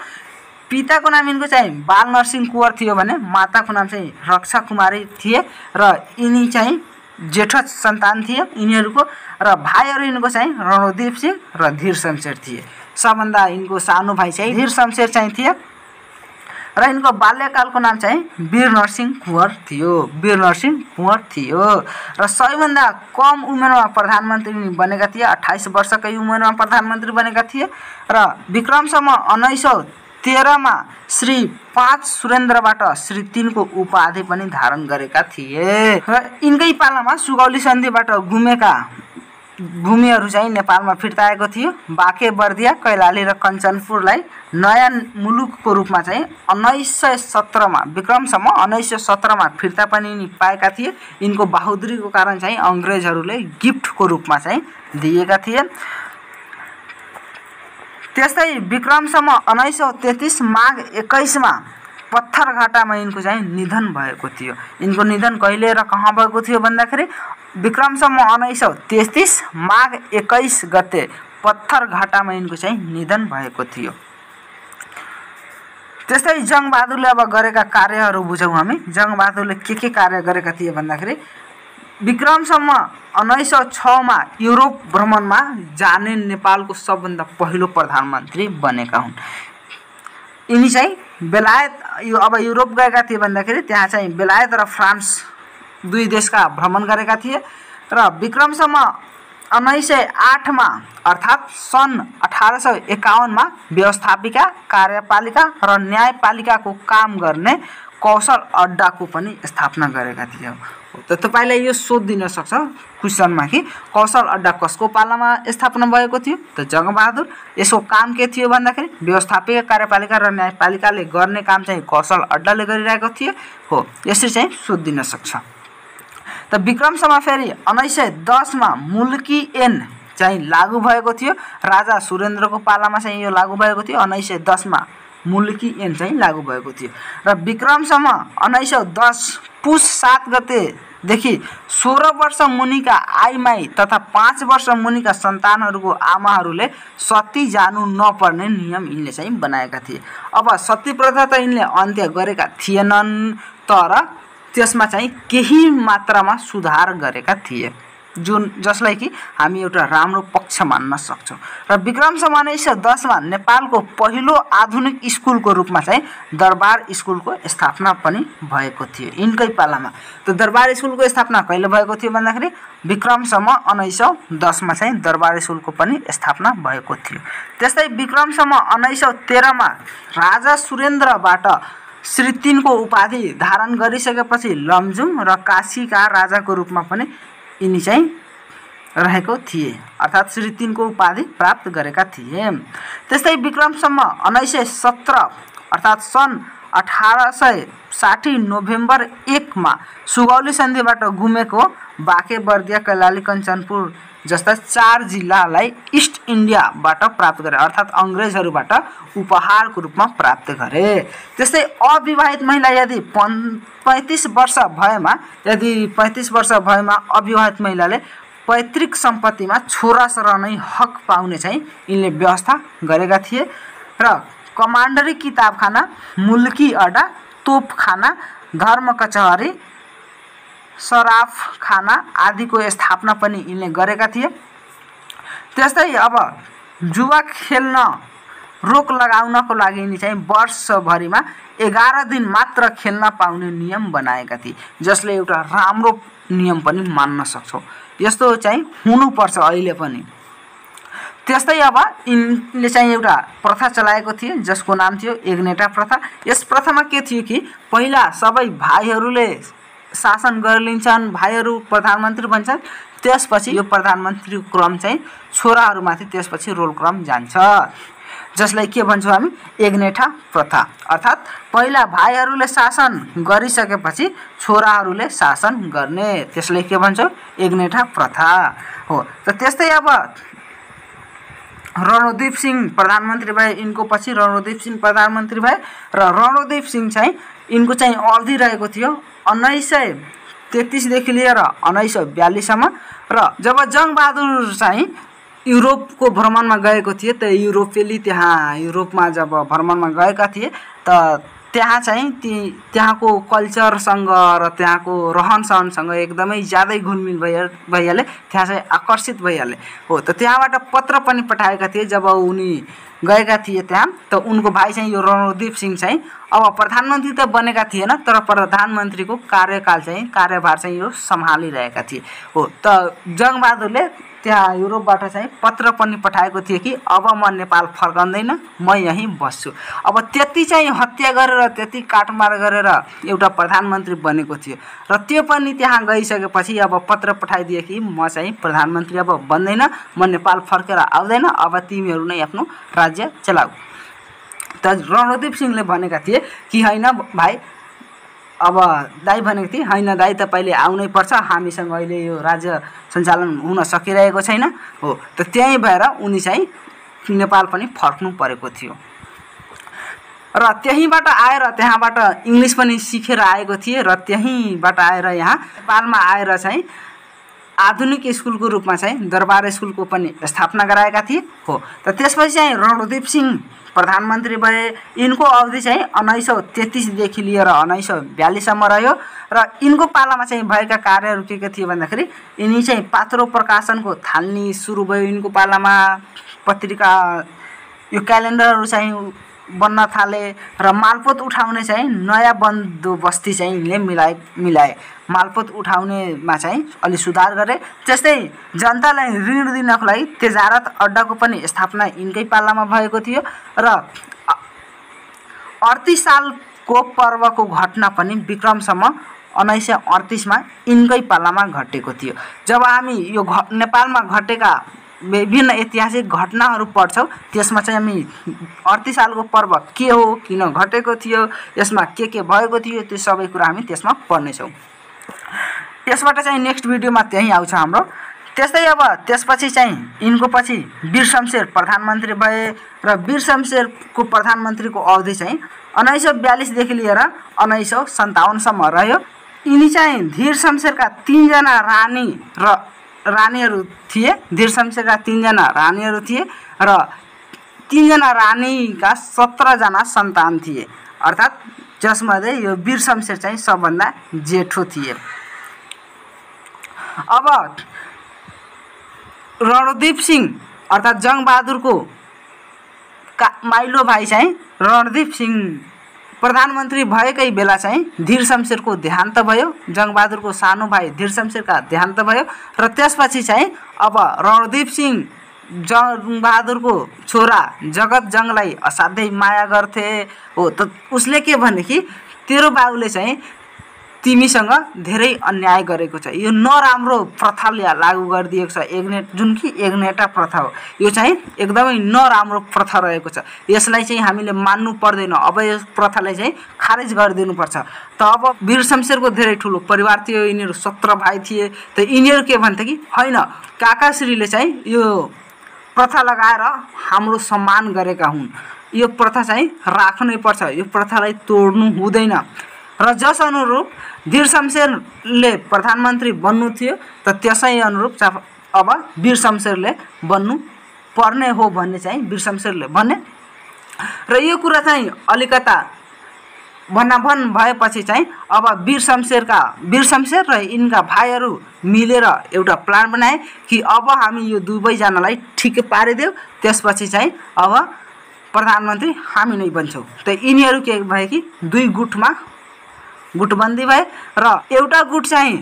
पिताको नाम यिनको चाहिँ बालनरसिंह कुँवर थियो भने माताको नाम चाहिँ रक्षा कुमारी थिए र यिनी चाहिँ जेठो सन्तान थिए यिनीहरूको। र भाइहरू यिनको चाहिँ रणदीप सिंह र धीर शमशेर थिए। सबभन्दा यिनको सानो भाइ चाहिँ धीर शमशेर चाहिँ थिए र यिनको बाल्यकालको नाम चाहिँ वीर नरसिंह कुँवर थियो, वीर नरसिंह कुँवर थियो। र सबैभन्दा कम उमेरमा प्रधानमन्त्री बनेका थिए, 28 वर्षकै उमेरमा प्रधानमन्त्री बनेका थिए। र विक्रमसम्म 1913 मा श्री 5 सुरेन्द्रबाट श्री 3 को उपाधि पनि धारण गरेका थिए। र यिनकै पालामा सुगौली सन्धिबाट गुमेका भूमिहरू चाहिँ नेपालमा फिर्ता आएको थियो। बाँके बर्दिया, कैलाली र कञ्चनपुरलाई नयाँ मुलुकको रूपमा चाहिँ 1917 मा विक्रमसम्म 1917 मा फिर्ता पनि पाएका थिए। यिनको बहादुरीको कारण चाहिँ अङ्ग्रेजहरूले गिफ्टको रूपमा चाहिँ दिएका थिए। त्यस्तै विक्रमसम्म 1933 माघ 21 मा पत्थरघाटामा यिनको चाहिँ निधन भएको थियो। यिनको निधन कहिले र कहाँ भएको थियो भन्दाखेरि विक्रमसम्म 1933 माघ 21 गते पत्थरघाटामा यिनको चाहिँ निधन भएको थियो। त्यस्तै जङ्गबहादुरले अब गरेका कार्यहरू बुझौँ हामी। जङ्गबहादुरले के कार्य गरेका थिए भन्दाखेरि विक्रमसम्म 1906 मा युरोप भ्रमणमा जाने नेपालको सबभन्दा पहिलो प्रधानमन्त्री बनेका हुन्। यिनी चाहिँ बेलायत अब युरोप गएका थिए भन्दाखेरि त्यहाँ चाहिँ बेलायत र फ्रान्स दुई देशका भ्रमण गरेका थिए। र विक्रमसम्म 1908 मा अर्थात् सन् 1851 मा व्यवस्थापिका, कार्यपालिका र न्यायपालिकाको काम गर्ने कौशल अड्डाको पनि स्थापना गरेका थिए। त तपाईलाई यो सोध दिन सक्छ क्वेशनमा कि कौशल अड्डा कसको पालामा स्थापना भएको थियो? त जङ्गबहादुर। यसको काम के थियो भन्दाखेरि व्यवस्थापिका, कार्यपालिका र न्यायपालिकाले गर्ने काम चाहिँ कौशल अड्डाले गरिरहेको थियो हो। यसरी चाहिँ सोध दिन सक्छ। त विक्रमसम्म फेरि 1910 मा मुल्की ऐन चाहिँ लागू भएको थियो। राजा सुरेन्द्रको पालामा चाहिँ यो लागू भएको थियो। 1910 मा मुल्की ऐन चाहिँ लागू भएको थियो। र विक्रमसम्म 1910 पुस 7 गतेदेखि 16 वर्ष मुनिका आइमाई तथा 5 वर्ष मुनिका सन्तानहरूको आमाहरूले सती जानु नपर्ने नियम यिनले चाहिँ बनाएका थिए। अब सती प्रथा त यिनले अन्त्य गरेका थिएनन्, तर त्यसमा चाहिँ केही मात्रामा सुधार गरेका थिए, जसलाई कि हामी एउटा राम्रो पक्ष मान्न सक्छौँ। र विक्रमसम्म 1910 मा नेपालको पहिलो आधुनिक स्कुलको रूपमा चाहिँ दरबार स्कुलको स्थापना पनि भएको थियो यिनकै पालामा। त दरबार स्कुलको स्थापना कहिले भएको थियो भन्दाखेरि विक्रमसम्म 1910 मा चाहिँ दरबार स्कुलको पनि स्थापना भएको थियो। त्यस्तै विक्रमसम्म 1913 मा राजा सुरेन्द्रबाट श्री 3 को उपाधि धारण गरिसकेपछि लमजुङ र काशीका राजाको रूपमा पनि यिनी चाहिँ रहेको थिए, अर्थात् श्री 3 को उपाधि प्राप्त गरेका थिए। त्यस्तै विक्रमसम्म 1917 अर्थात् सन् 1860 नोभेम्बर 1 मा सुगौली सन्धिबाट गुमेको बाँके बर्दिया, कैलाली, कञ्चनपुर जस्ता 4 जिल्लालाई इस्ट इन्डियाबाट प्राप्त गरे, अर्थात् अङ्ग्रेजहरूबाट उपहारको रूपमा प्राप्त गरे। त्यस्तै अविवाहित महिला यदि 35 वर्ष भएमा अविवाहित महिलाले पैतृक सम्पत्तिमा छोरा नै हक पाउने चाहिँ यिनले व्यवस्था गरेका थिए। र कमान्डरी किताबखाना, मुल्की अड्डा, तोपखाना, धर्म कचहरी, सराफखाना आदिको स्थापना पनि यिनले गरेका थिए। त्यस्तै अब जुवा खेल्न रोक लगाउनको लागि नि चाहिँ वर्षभरिमा 11 दिन मात्र खेल्न पाउने नियम बनाएका थिए, जसले एउटा राम्रो नियम पनि मान्न सक्छौँ। यस्तो चाहिँ हुनुपर्छ अहिले पनि। त्यस्तै अब यिनले चाहिँ एउटा प्रथा चलाएको थिए जसको नाम थियो एग्नेटा प्रथा। यस प्रथामा के थियो कि पहिला सबै भाइहरूले शासन गरिलिन्छन्, भाइहरू प्रधानमन्त्री बन्छन्, त्यसपछि यो प्रधानमन्त्रीको क्रम चाहिँ छोराहरूमाथि त्यसपछि रोल क्रम जान्छ, जसलाई के भन्छौँ हामी एग्नेटा प्रथा। अर्थात् पहिला भाइहरूले शासन गरिसकेपछि छोराहरूले शासन गर्ने, त्यसलाई के भन्छौँ एग्नेटा प्रथा हो। त त्यस्तै अब रणोदीप सिंह प्रधानमन्त्री भए, यिनको पछि रणोदीप सिंह प्रधानमन्त्री भए र रणोदीप सिंह चाहिँ यिनको चाहिँ अवधि रहेको थियो 1933 देखि लिएर 1942सम्म। र जब जङ्गबहादुर चाहिँ युरोपको भ्रमणमा गएको थिए, त युरोपेली युरोपमा जब भ्रमणमा गएका थिए त त्यहाँ चाहिँ त्यहाँको कल्चरसँग र त्यहाँको रहनसहनसँग एकदमै ज्यादै घुलमिल भइहाले, त्यहाँ चाहिँ आकर्षित भइहाले हो। त त्यहाँबाट पत्र पनि पठाएका थिए जब उनी गएका थिए त्यहाँ। त उनको भाइ चाहिँ यो रणोदीप सिंह चाहिँ अब प्रधानमन्त्री त बनेका थिएन, तर प्रधानमन्त्रीको कार्यभार चाहिँ यो सम्हालिरहेका थिए हो। त जङ्गबहादुरले त्यहाँ युरोपबाट चाहिँ पत्र पनि पठाएको थियो कि अब म नेपाल फर्कँदैन, म यहीँ बस्छु। अब त्यति चाहिँ हत्या गरेर त्यति काटमार गरेर एउटा प्रधानमन्त्री बनेको थियो र त्यो पनि त्यहाँ गइसकेपछि अब पत्र पठाइदिए कि म चाहिँ प्रधानमन्त्री अब बन्दैन, म नेपाल फर्केर आउँदैन, अब तिमीहरू नै आफ्नो राज्य चलाऊ। त रणोदीप सिंहले भनेका थिए कि होइन भाइ, अब दाइ भनेको थिए होइन दाइ तपाईँले आउनै पर्छ, हामीसँग अहिले यो राज्य सञ्चालन हुन सकिरहेको छैन हो। त त्यही भएर उनी चाहिँ नेपाल पनि फर्क्नु परेको थियो र त्यहीँबाट आएर त्यहाँबाट इङ्ग्लिस पनि सिकेर आएको थिए र त्यहीँबाट आएर यहाँ नेपालमा आएर चाहिँ आधुनिक स्कुलको रूपमा चाहिँ दरबार स्कुलको पनि स्थापना गराएका थिए हो। त त्यसपछि चाहिँ रणोदीप सिंह प्रधानमन्त्री भए। यिनको अवधि चाहिँ 1933 देखि लिएर 1942सम्म रह्यो र यिनको पालामा चाहिँ भएका कार्यहरू के थिए भन्दाखेरि यिनी चाहिँ पात्रो प्रकाशनको थाल्नी सुरु भयो यिनको पालामा, पत्रिका यो क्यालेन्डरहरू चाहिँ बन्न थाले र मालपोत उठाउने चाहिँ नयाँ बन्दोबस्ती चाहिँ यिनले मिलाए मालपोत उठाउनेमा चाहिँ अलि सुधार गरे। त्यस्तै जनतालाई ऋण दिनको लागि तेजारत अड्डाको पनि स्थापना यिनकै पालामा भएको थियो र 38 सालको पर्वको घटना पनि विक्रमसम्म 1938मा यिनकै पालामा घटेको थियो। जब हामी यो नेपालमा घटेका विभिन्न ऐतिहासिक घटनाहरू पढ्छौँ त्यसमा चाहिँ हामी 38 सालको पर्व के हो, किन घटेको थियो, यसमा के भएको थियो, त्यो सबै कुरा हामी त्यसमा पढ्नेछौँ। यसबाट चाहिँ नेक्स्ट भिडियोमा त्यही आउँछ हाम्रो। त्यस्तै अब त्यसपछि चाहिँ यिनको पछि वीर शमशेर प्रधानमन्त्री भए र वीर शमशेरको प्रधानमन्त्रीको अवधि चाहिँ 1942 देखि लिएर 1957सम्म रह्यो। यिनी चाहिँ धीर शमशेरका 3 जना रानीहरू थिए। धीर शमशेरका 3 जना रानीहरू थिए र 3 जना रानीका 17 जना सन्तान थिए, अर्थात् जसमध्ये यो वीर शमशेर चाहिँ सबभन्दा जेठो थिए। अब रणोदीप सिंह अर्थात् जङ्गबहादुरको माइलो भाइ चाहिँ रणोदीप सिंह प्रधानमन्त्री भएकै बेला चाहिँ धीर शमशेरको देहान्त भयो, जङ्गबहादुरको सानो भाइ धीर शमशेरका देहान्त भयो र त्यसपछि चाहिँ अब रणोदीप सिंह जङ्गबहादुरको छोरा जगत जङ्गलाई असाध्यै माया गर्थे हो। त उसले के भने कि तेरो बाबुले चाहिँ तिमीसँग धेरै अन्याय गरेको छ, यो नराम्रो प्रथाले लागू गरिदिएको छ, जुन कि एग्नेटा प्रथा हो, यो चाहिँ एकदमै नराम्रो प्रथा रहेको छ, यसलाई चाहिँ हामीले मान्नु पर्दैन, अब यस प्रथालाई चाहिँ खारेज गरिदिनुपर्छ। त अब वीर शमशेरको धेरै ठुलो परिवार थियो, यिनीहरू 17 भाइ थिए। त यिनीहरू के भन्थे कि होइन काकाश्रीले चाहिँ यो प्रथा लगाएर हाम्रो सम्मान गरेका हुन्, यो प्रथा चाहिँ राख्नै पर्छ, यो प्रथालाई तोड्नु हुँदैन। र जस अनुरूप धीर शमशेरले प्रधानमन्त्री बन्नु थियो त त्यसै अनुरूप अब वीर शमशेरले बन्नु पर्ने हो भन्ने चाहिँ वीर शमशेरले भन्ने र यो कुरा चाहिँ अलिकता भनाभन भएपछि चाहिँ अब वीर शमशेर र यिनका भाइहरू मिलेर एउटा प्लान बनाए कि अब हामी यो दुवैजनालाई ठिक पारिदेऊ, त्यसपछि चाहिँ अब प्रधानमन्त्री हामी नै बन्छौँ। त यिनीहरू के भए कि दुई गुटमा गुटबन्दी भए र एउटा गुट चाहिँ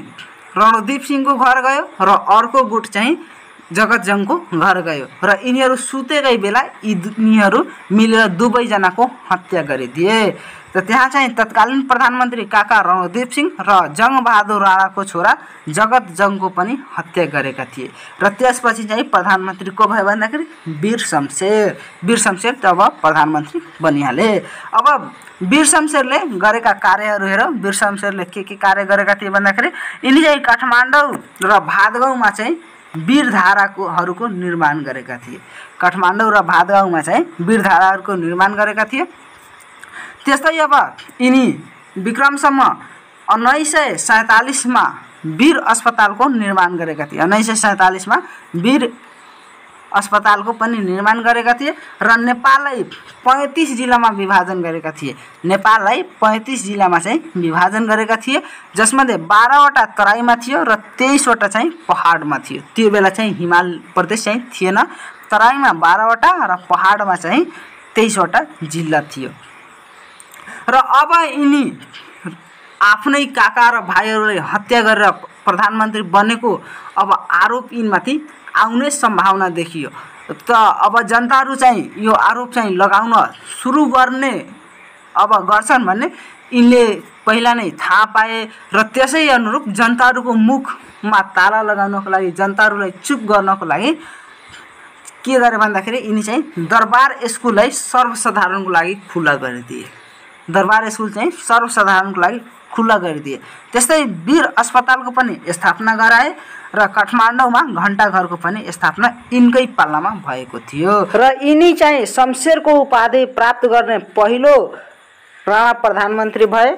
रणदीप सिंहको घर गयो र अर्को गुट चाहिँ जगतजङको घर गयो र यिनीहरू सुतेकै बेला यिनीहरू मिलेर दुवैजनाको हत्या गरिदिए। र त्यहाँ चाहिँ तत्कालीन प्रधानमन्त्री काका रणदीप सिंह र जङ्गबहादुर राणाको छोरा जगतजङको पनि हत्या गरेका थिए। र त्यसपछि चाहिँ प्रधानमन्त्री को भयो भन्दाखेरि वीर शमशेर तब प्रधानमन्त्री बनिहाले। अब वीर शमशेरले गरेका कार्यहरू हेर, वीर शमशेरले के कार्य गरेका थिए भन्दाखेरि यिनी चाहिँ काठमाडौँ र भादगाउँमा चाहिँ वीरधाराहरूको निर्माण गरेका थिए। काठमाडौँ र भादगाउँमा चाहिँ वीरधाराहरूको निर्माण गरेका थिए। त्यस्तै अब यिनी विक्रमसम्म 1947 मा वीर अस्पतालको निर्माण गरेका थिए। 1947 मा वीर अस्पतालको पनि निर्माण गरेका थिए र नेपाललाई 35 जिल्लामा विभाजन गरेका थिए। नेपाललाई 35 जिल्लामा चाहिँ विभाजन गरेका थिए, जसमध्ये 12वटा तराईमा थियो र 23वटा चाहिँ पहाडमा थियो। त्यो बेला चाहिँ हिमाल प्रदेश चाहिँ थिएन। तराईमा 12वटा र पहाडमा चाहिँ 23वटा जिल्ला थियो। र अब यिनी आफ्नै काका र भाइहरूलाई हत्या गरेर प्रधानमन्त्री बनेको अब आरोप यिनमाथि आउने सम्भावना देखियो। त अब जनताहरू चाहिँ यो आरोप चाहिँ लगाउन सुरु गर्छन् भन्ने यिनले पहिला नै थाहा पाए र त्यसै अनुरूप जनताहरूको मुखमा ताला लगाउनको लागि, जनताहरूलाई चुप गर्नको लागि के गरे भन्दाखेरि यिनी चाहिँ दरबार स्कुललाई सर्वसाधारणको लागि खुला गरिदिए। दरबार स्कुल चाहिँ सर्वसाधारणको लागि खुला गरिदिए। त्यस्तै वीर अस्पतालको पनि स्थापना गराए र काठमाडौँमा घण्टाघरको पनि स्थापना यिनकै पालामा भएको थियो। र यिनी चाहिँ शमशेरको उपाधि प्राप्त गर्ने पहिलो राणा प्रधानमन्त्री भए।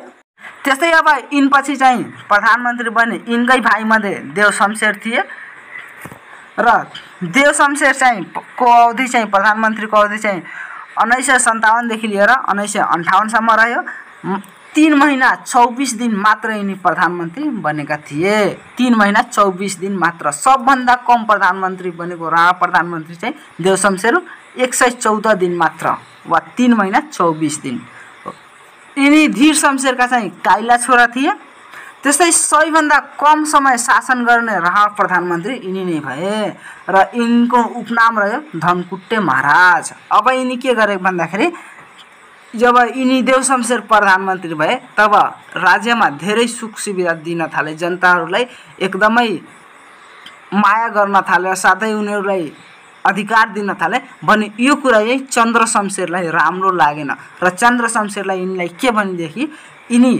त्यस्तै अब यिनपछि चाहिँ प्रधानमन्त्री बने यिनकै भाइमध्ये देव शमशेर थिए र देव शमशेर चाहिँ को अवधि चाहिँ प्रधानमन्त्रीको अवधि चाहिँ 1957 देखि लिएर 1958 सम्म रह्यो। 3 महिना 24 दिन मात्र यिनी प्रधानमन्त्री बनेका थिए। 3 महिना 24 दिन मात्र। सबभन्दा कम प्रधानमन्त्री बनेको राणा प्रधानमन्त्री चाहिँ देव शमशेर 114 दिन मात्र वा 3 महिना 24 दिन। यिनी धीर शमशेरका चाहिँ काइला छोरा थिए। त्यस्तै सबैभन्दा कम समय शासन गर्ने राणा प्रधानमन्त्री यिनी नै भए र यिनको उपनाम रह्यो धनकुट्टे महाराज। अब यिनी के गरे भन्दाखेरि जब यिनी देव शमशेर प्रधानमन्त्री भए तब राज्यमा धेरै सुख सुविधा दिन थाले, जनताहरूलाई एकदमै माया गर्न थाले, साथै उनीहरूलाई अधिकार दिन थाले भने यो कुरा चाहिँ चन्द्र शमशेरलाई राम्रो लागेन र चन्द्र शमशेरलाई यिनीलाई के भनेदेखि यिनी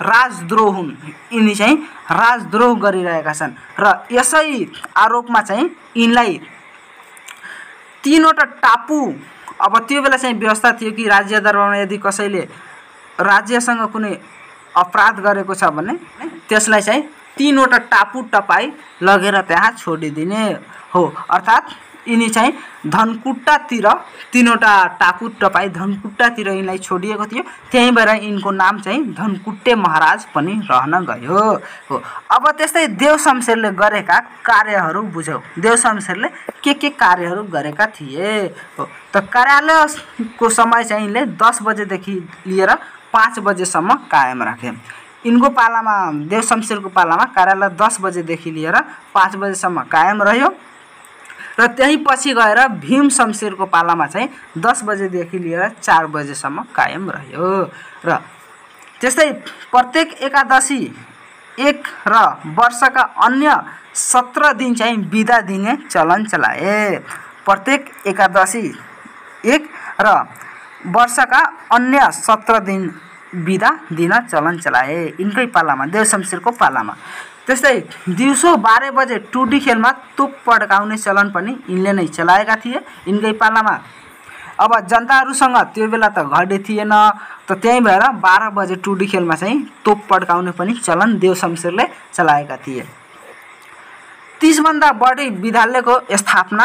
राजद्रोह हुन्, यिनी चाहिँ राजद्रोह गरिरहेका छन् र यसै आरोपमा चाहिँ यिनलाई 3वटा टापु, अब त्यो बेला चाहिँ व्यवस्था थियो कि राज्य दरबारमा यदि कसैले राज्यसँग कुनै अपराध गरेको छ भने त्यसलाई चाहिँ 3वटा टापु टपाई लगेर त्यहाँ छोडिदिने हो। अर्थात् यिनी चाहिँ धनकुट्टातिर 3वटा टापु टपाई धनकुट्टातिर यिनलाई छोडिएको थियो। त्यही भएर यिनको नाम चाहिँ धनकुट्टे महाराज पनि रहन गयो हो। अब त्यस्तै देव शमशेरले गरेका कार्यहरू बुझौँ। देव शमशेरले के कार्यहरू गरेका थिए हो। त कार्यालयको समय चाहिँ यिनले 10 बजेदेखि लिएर 5 बजेसम्म कायम राखे। यिनको पालामा, देव शमशेरको पालामा कार्यालय 10 बजेदेखि लिएर 5 बजेसम्म कायम रह्यो र त्यही पछि गएर भीम शमशेरको पालामा चाहिँ 10 बजेदेखि लिएर 4 बजेसम्म कायम रह्यो। र त्यस्तै प्रत्येक एकादशी एक र वर्षका अन्य 17 दिन चाहिँ बिदा दिने चलन चलाए। प्रत्येक एकादशी एक र वर्षका अन्य 17 दिन बिदा दिन चलन चलाए यिनकै पालामा, देव शमशेरको पालामा। त्यस्तै दिउँसो 12 बजे टुडी खेलमा तोप पड्काउने चलन पनि यिनले नै चलाएका थिए यिनकै पालामा। अब जनताहरूसँग त्यो बेला त घडी थिएन, त त्यही भएर 12 बजे टुडी खेलमा चाहिँ तोप पड्काउने पनि चलन देव शमशेरले चलाएका थिए। 30 भन्दा बढी विद्यालयको स्थापना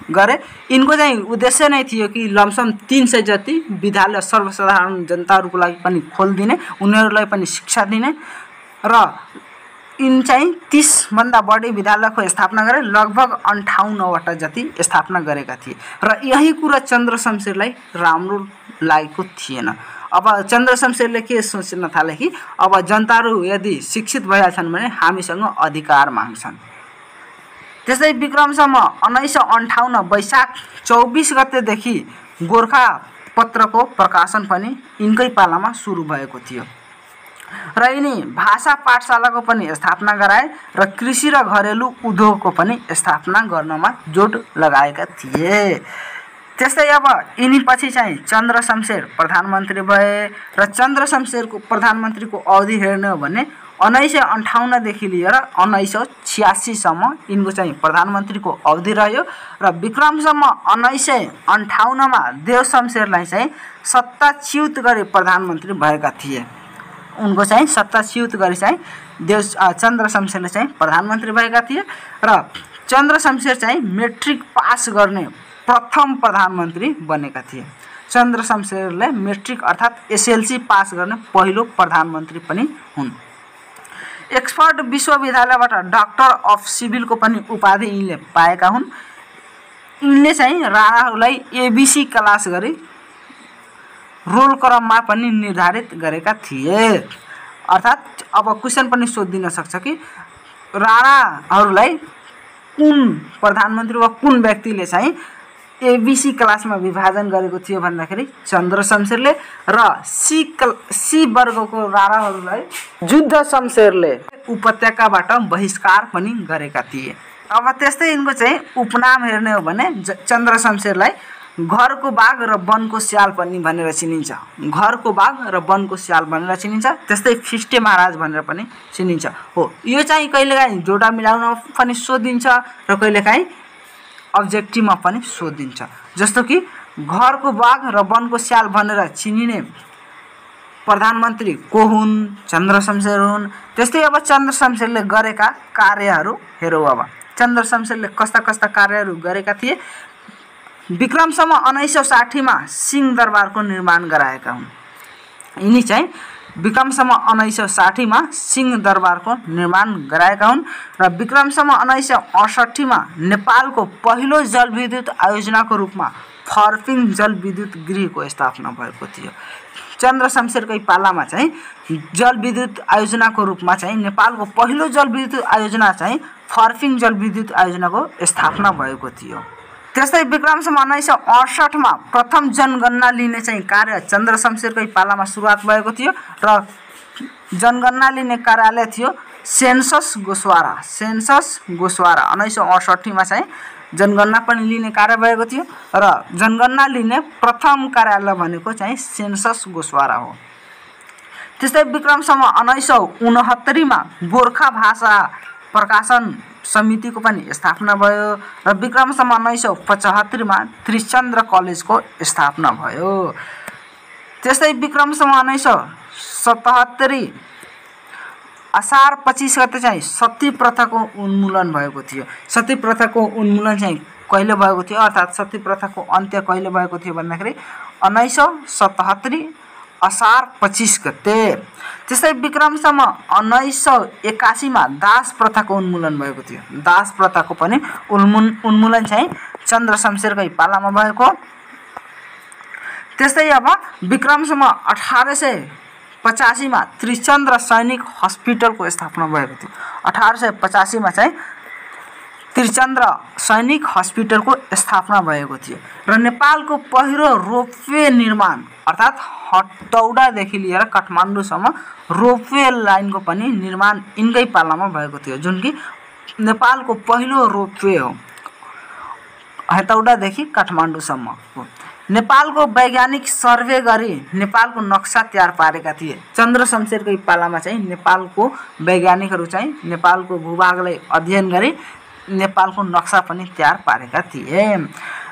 गरे। यिनको चाहिँ उद्देश्य नै थियो कि लमसम 300 जति विद्यालय सर्वसाधारण जनताहरूको लागि पनि खोलिदिने, उनीहरूलाई पनि शिक्षा दिने र यिन चाहिँ 30 भन्दा बढी विद्यालयको स्थापना गरे, लगभग 58वटा जति स्थापना गरेका थिए। र यही कुरा चन्द्र शमशेरलाई राम्रो लागेको थिएन। अब चन्द्र शमशेरले के सोच्न थाले कि अब जनताहरू यदि शिक्षित भएछन् भने हामीसँग अधिकार माग्छन्। त्यसै विक्रमसम्म 1958 वैशाख 24 गतेदेखि गोर्खा पत्रको प्रकाशन पनि यिनकै पालामा सुरु भएको थियो र यिनी भाषा पाठशालाको पनि स्थापना गराए र कृषि र घरेलु उद्योगको पनि स्थापना गर्नमा जोड लगाएका थिए। त्यस्तै अब यिनी पछि चाहिँ चन्द्र शमशेर प्रधानमन्त्री भए र चन्द्र शमशेरको प्रधानमन्त्रीको अवधि हेर्ने हो भने 1958 देखि लिएर 1986 सम्म यिनको चाहिँ प्रधानमन्त्रीको अवधि रह्यो र विक्रमसम्म 1958 मा देव शमशेरलाई चाहिँ सत्ताच्युत गरी प्रधानमन्त्री भएका थिए। उनको चाहिँ सत्ताच्युत गरी चाहिँ चन्द्र शमशेरले चाहिँ प्रधानमन्त्री भएका थिए र चन्द्र शमशेर चाहिँ मेट्रिक पास गर्ने प्रथम प्रधानमन्त्री बनेका थिए। चन्द्र शमशेरले मेट्रिक अर्थात् एसएलसी पास गर्ने पहिलो प्रधानमन्त्री पनि हुन्। एक्सफोर्ड विश्वविद्यालयबाट डाक्टर अफ सिभिलको पनि उपाधि यिनले पाएका हुन्। यिनले चाहिँ राणाहरूलाई एबीसी क्लास गरी रोल क्रममा पनि निर्धारित गरेका थिए। अर्थात् अब क्वेसन पनि सोधिन सक्छ कि राणाहरूलाई कुन प्रधानमन्त्री वा कुन व्यक्तिले चाहिँ एबीसी क्लासमा विभाजन गरेको थियो भन्दाखेरि चन्द्र शमशेरले र सी वर्गको राणाहरूलाई युद्ध शमशेरले उपत्यकाबाट बहिष्कार पनि गरेका थिए। अब त्यस्तै यिनको चाहिँ उपनाम हेर्ने हो भने चन्द्र शमशेरलाई घरको बाघ र वनको स्याल पनि भनेर चिनिन्छ। घरको बाघ र वनको स्याल भनेर चिनिन्छ। त्यस्तै फिस्टे महाराज भनेर पनि चिनिन्छ। हो, यो चाहिँ कहिलेकाहीँ जोडा मिलाउन पनि सोधिन्छ र कहिलेकाहीँ अब्जेक्टिभमा पनि सोधिन्छ। जस्तो कि घरको बाघ र वनको स्याल भनेर चिनिने प्रधानमन्त्री को हुन्? चन्द्र शमशेर हुन्। त्यस्तै अब चन्द्र शमशेरले गरेका कार्यहरू हेरौँ। अब चन्द्र शमशेरले कस्ता कस्ता कार्यहरू गरेका थिए? विक्रमसम्म 1960 मा सिंहदरबारको निर्माण गराएका हुन्। यिनी चाहिँ विक्रमसम्म 1960 मा सिंहदरबारको निर्माण गराएका हुन् र विक्रमसम्म 1968 मा नेपालको पहिलो जलविद्युत आयोजनाको रूपमा फर्पिङ जलविद्युत गृहको स्थापना भएको थियो। चन्द्र शमशेरकै पालामा चाहिँ जलविद्युत आयोजनाको रूपमा चाहिँ नेपालको पहिलो जलविद्युत आयोजना चाहिँ फर्पिङ जलविद्युत आयोजनाको स्थापना भएको थियो। त्यस्तै विक्रमसम्म 1968 मा प्रथम जनगणना लिने चाहिँ कार्य चन्द्र शमशेरकै पालामा सुरुवात भएको थियो र जनगणना लिने कार्यालय थियो सेन्सस गोस्वारा। 1968 मा चाहिँ जनगणना पनि लिने कार्य भएको थियो र जनगणना लिने प्रथम कार्यालय भनेको चाहिँ सेन्सस गोस्वारा हो। त्यस्तै विक्रमसम्म 1969 मा गोर्खा भाषा प्रकाशन समितिको पनि स्थापना भयो र विक्रमसम्म 1975 मा त्रिचन्द्र कलेजको स्थापना भयो। त्यस्तै विक्रमसम्म 1977 असार 25 गते चाहिँ सती प्रथाको उन्मूलन भएको थियो। सती प्रथाको उन्मूलन चाहिँ कहिले भएको थियो अर्थात् सती प्रथाको अन्त्य कहिले भएको थियो भन्दाखेरि 1977 असार 25 गते। त्यस्तै विक्रमसम्म 1981 मा दास प्रथाको उन्मूलन भएको थियो। दास प्रथाको पनि उन्मूलन चाहिँ चन्द्र शमशेरकै पालामा भएको। त्यस्तै अब विक्रमसम्म 1885 मा त्रिचन्द्र सैनिक हस्पिटलको स्थापना भएको थियो। 1885 मा चाहिँ त्रिचन्द्र सैनिक हस्पिटलको स्थापना भएको थियो र नेपालको पहिलो रोपवे निर्माण अर्थात् हटौडादेखि लिएर काठमाडौँसम्म रोपवे लाइनको पनि निर्माण यिनकै पालामा भएको थियो, जुन कि नेपालको पहिलो रोपवे हो हटौडादेखि काठमाडौँसम्म हो। नेपालको वैज्ञानिक सर्वे गरी नेपालको नक्सा तयार पारेका थिए। चन्द्र शमशेरकै पालामा चाहिँ नेपालको वैज्ञानिकहरू चाहिँ नेपालको भूभागलाई अध्ययन गरी नेपालको नक्सा पनि तयार पारेका थिए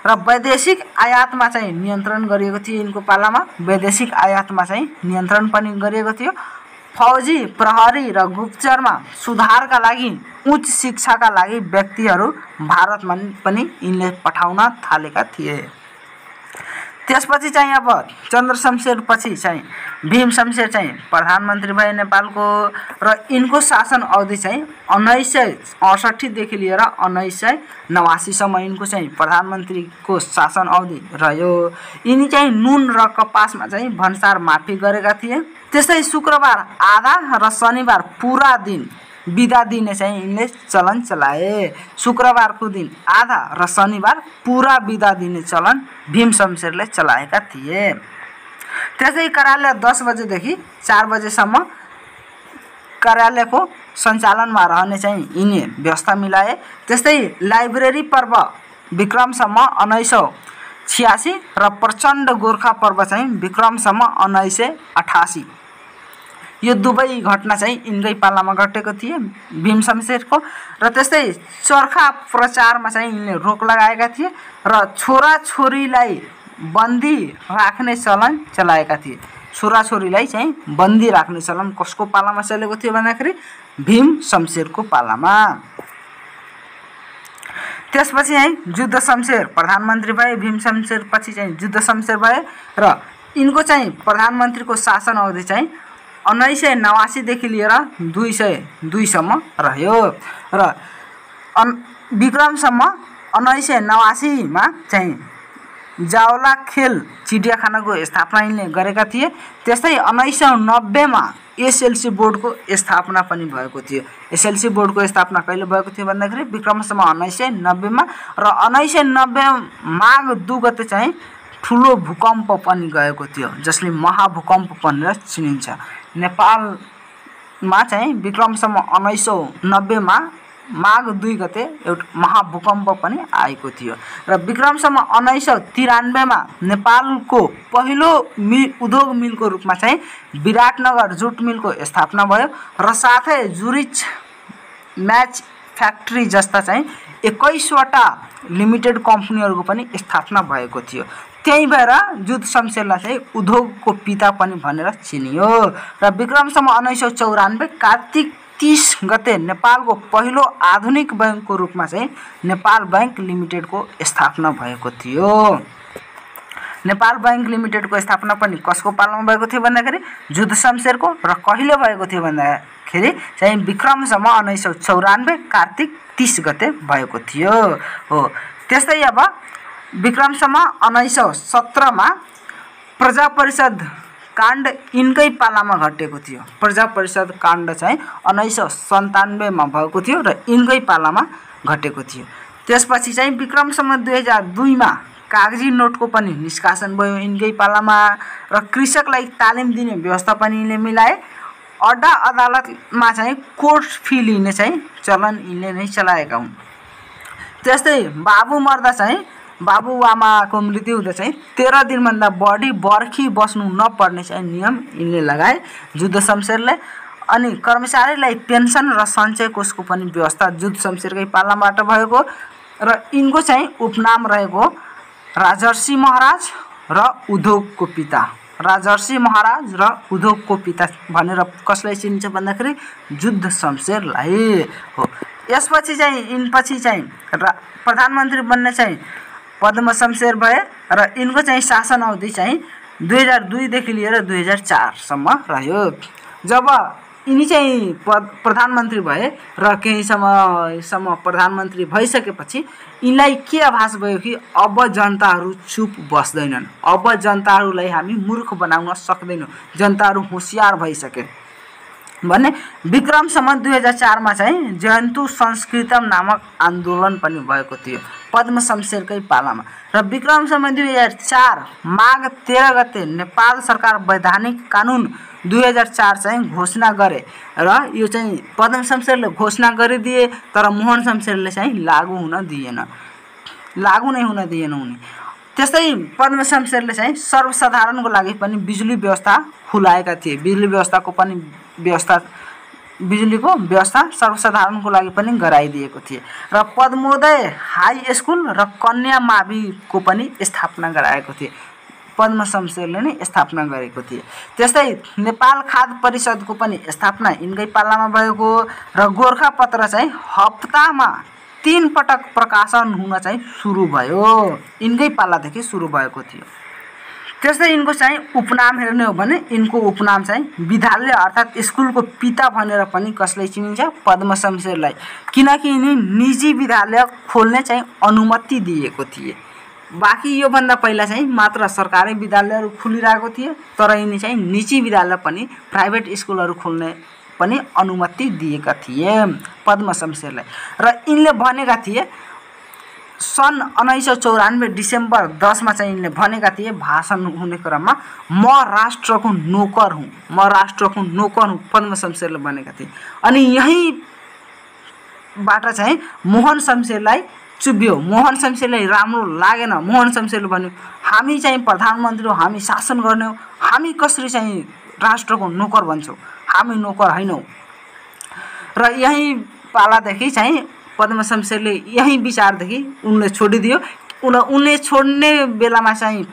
र वैदेशिक आयातमा चाहिँ नियन्त्रण गरिएको थियो। यिनको पालामा वैदेशिक आयातमा चाहिँ नियन्त्रण पनि गरिएको थियो। फौजी, प्रहरी र गुप्तचरमा सुधारका लागि, उच्च शिक्षाका लागि व्यक्तिहरू भारतमा पनि यिनले पठाउन थालेका थिए। त्यसपछि चाहिँ अब चन्द्रशमशेर पछि चाहिँ भीम शमशेर चाहिँ प्रधानमन्त्री भए नेपालको र यिनको शासन अवधि चाहिँ 1968 देखि लिएर 1989 सम्म यिनको चाहिँ प्रधानमन्त्रीको शासन अवधि रह्यो। यिनी चाहिँ नुन र कपासमा चाहिँ भन्सार माफी गरेका थिए। त्यस्तै शुक्रबार आधा र शनिबार पुरा दिन बिदा दिने चाहिँ यिनले चलन चलाए। शुक्रबारको दिन आधा र शनिबार पुरा बिदा दिने चलन भीम शमशेरले चलाएका थिए। त्यसै कार्यालय 10 बजेदेखि 4 बजेसम्म कार्यालयको सञ्चालनमा रहने चाहिँ यिनी व्यवस्था मिलाए। त्यस्तै लाइब्रेरी पर्व विक्रमसम्म 1986 र प्रचण्ड गोर्खा पर्व चाहिँ विक्रमसम्म 1988। यो दुवै घटना चाहिँ यिनकै पालामा घटेको थिए भीम शमशेरको। र त्यस्तै चर्खा प्रचारमा चाहिँ यिनले रोक लगाएका थिए र छोराछोरीलाई बन्दी राख्ने चलन चलाएका थिए। छोराछोरीलाई चाहिँ बन्दी राख्ने चलन कसको पालामा चलेको थियो भन्दाखेरि भीम शमशेरको पालामा। त्यसपछि चाहिँ जुद्ध शमशेर प्रधानमन्त्री भए। भीम शमशेर पछि चाहिँ जुद्ध शमशेर भए र यिनको चाहिँ प्रधानमन्त्रीको शासन अवधि चाहिँ 1989 देखि लिएर 2002 सम्म रह्यो र विक्रमसम्म 1989 मा चाहिँ जावला खेल चिडियाखानाको स्थापना यिनले गरेका थिए। त्यस्तै 1990 मा एसएलसी बोर्डको स्थापना पनि भएको थियो। एसएलसी बोर्डको स्थापना कहिले भएको थियो भन्दाखेरि विक्रमसम्म 1990 मा र 1990 माघ 2 गते चाहिँ ठुलो भूकम्प पनि गएको थियो जसले महाभूकम्प भनेर चिनिन्छ। नेपालमा चाहिँ विक्रमसम्म 1990 मा माघ 2 गते एउटा महाभूकम्प पनि आएको थियो र विक्रमसम्म 1993 मा नेपालको पहिलो उद्योग मिलको रूपमा चाहिँ विराटनगर जुट मिलको स्थापना भयो र साथै जुरिच म्याच फ्याक्ट्री जस्ता चाहिँ 21 वटा लिमिटेड कम्पनीहरूको पनि स्थापना भएको थियो। त्यही भएर जुद्ध शमशेरलाई चाहिँ उद्योगको पिता पनि भनेर चिनियो र विक्रमसम्म 1994 कार्तिक 30 गते नेपालको पहिलो आधुनिक बैंकको रूपमा चाहिँ नेपाल बैंक लिमिटेडको स्थापना भएको थियो। नेपाल बैंक लिमिटेडको स्थापना पनि कसको पालामा भएको थियो भन्दाखेरि जुद्ध शमशेरको र कहिले भएको थियो भन्दाखेरि चाहिँ विक्रमसम्म 1994 कार्तिक 30 गते भएको थियो हो। त्यस्तै अब विक्रमसम्म 1917 मा प्रजा परिषद काण्ड यिनकै पालामा घटेको थियो। प्रजा परिषद काण्ड चाहिँ 1997 मा भएको थियो र यिनकै पालामा घटेको थियो। त्यसपछि चाहिँ विक्रमसम्म 2002 मा कागजी नोटको पनि निष्कासन भयो यिनकै पालामा र कृषकलाई तालिम दिने व्यवस्था पनि यिनले मिलाए। अड्डा अदालतमा चाहिँ कोर्ट फी लिने चाहिँ चलन यिनले नै चलाएका हुन्। त्यस्तै बाबु मर्दा चाहिँ बाबुआमाको मृत्यु हुँदा चाहिँ 13 दिनभन्दा बढी बर्खी बस्नु नपर्ने चाहिँ नियम यिनले लगाए जुद्ध शमशेरले। अनि कर्मचारीलाई पेन्सन र सञ्चय कोषको पनि व्यवस्था जुद्ध शमशेरकै पालाबाट भएको र यिनको चाहिँ उपनाम रहेको राजर्षि महाराज र उद्योगको पिता। राजर्षि महाराज र उद्योगको पिता भनेर कसलाई चिनिन्छ भन्दाखेरि जुद्ध शमशेरलाई हो। यसपछि चाहिँ यिनपछि चाहिँ प्रधानमन्त्री बन्ने चाहिँ पद्म शमशेर भए र यिनको चाहिँ शासन अवधि चाहिँ 2002 देखि लिएर 2004 सम्म रह्यो। जब यिनी चाहिँ प्रधानमन्त्री भए र केही समयसम्म प्रधानमन्त्री भइसकेपछि यिनलाई के आभास भयो कि अब जनताहरू चुप बस्दैनन्, अब जनताहरूलाई हामी मूर्ख बनाउन सक्दैनौँ, जनताहरू होसियार भइसके भन्ने विक्रमसम्म 2004 मा चाहिँ जयन्तु संस्कृतम नामक आन्दोलन पनि भएको थियो पद्म शमशेरकै पालामा र विक्रमसम्म 2004 माघ 13 गते नेपाल सरकार वैधानिक कानुन 2004 चाहिँ घोषणा गरे र यो चाहिँ पद्म शमशेरले घोषणा गरिदिए तर मोहन शमशेरले चाहिँ लागू नै हुन दिएन उनी। त्यस्तै पद्म शमशेरले चाहिँ सर्वसाधारणको लागि पनि बिजुली व्यवस्था खुलाएका थिए। बिजुलीको व्यवस्था सर्वसाधारणको लागि पनि गराइदिएको थिए र पद्मोदय हाई स्कुल र कन्या माविको पनि स्थापना गराएको थिए। पद्म शमशेरले नै स्थापना गरेको थिए। त्यस्तै नेपाल खाद्य परिषदको पनि स्थापना यिनकै पालामा भएको र गोरखापत्र चाहिँ हप्तामा 3 पटक प्रकाशन हुन चाहिँ सुरु भयो, यिनकै पालादेखि सुरु भएको थियो। त्यस्तै यिनको चाहिँ उपनाम हेर्ने हो भने यिनको उपनाम चाहिँ विद्यालय अर्थात् स्कुलको पिता भनेर पनि कसलाई चिनिन्छ? पद्म शमशेरलाई, किनकि यिनी निजी विद्यालय खोल्ने चाहिँ अनुमति दिएको थिए। बाँकी योभन्दा पहिला चाहिँ मात्र सरकारी विद्यालयहरू खुलिरहेको थिए, तर यिनी चाहिँ निजी विद्यालय पनि प्राइभेट स्कुलहरू खोल्ने पनि अनुमति दिएका थिए पद्म शमशेरलाई। र यिनले भनेका थिए सन् 1994 डिसेम्बर 10 मा चाहिँ यिनले भनेका थिए भाषण हुने क्रममा, म राष्ट्रको नोकर हुँ, म राष्ट्रको नोकर हुँ, पद्म शमशेरले भनेका थिए। अनि यहीँबाट चाहिँ मोहन शमशेरलाई चुब्यो, मोहन शमशेरलाई राम्रो लागेन। मोहन शमशेरले भन्यो हामी चाहिँ प्रधानमन्त्री हो, हामी शासन गर्ने हो, हामी कसरी चाहिँ राष्ट्रको नोकर भन्छौँ, हामी नोकर होइनौँ। र यही पालादेखि चाहिँ पद्म शमशेरले यही विचारदेखि उनले छोडिदियो। उनले छोड्ने बेलामा चाहिँ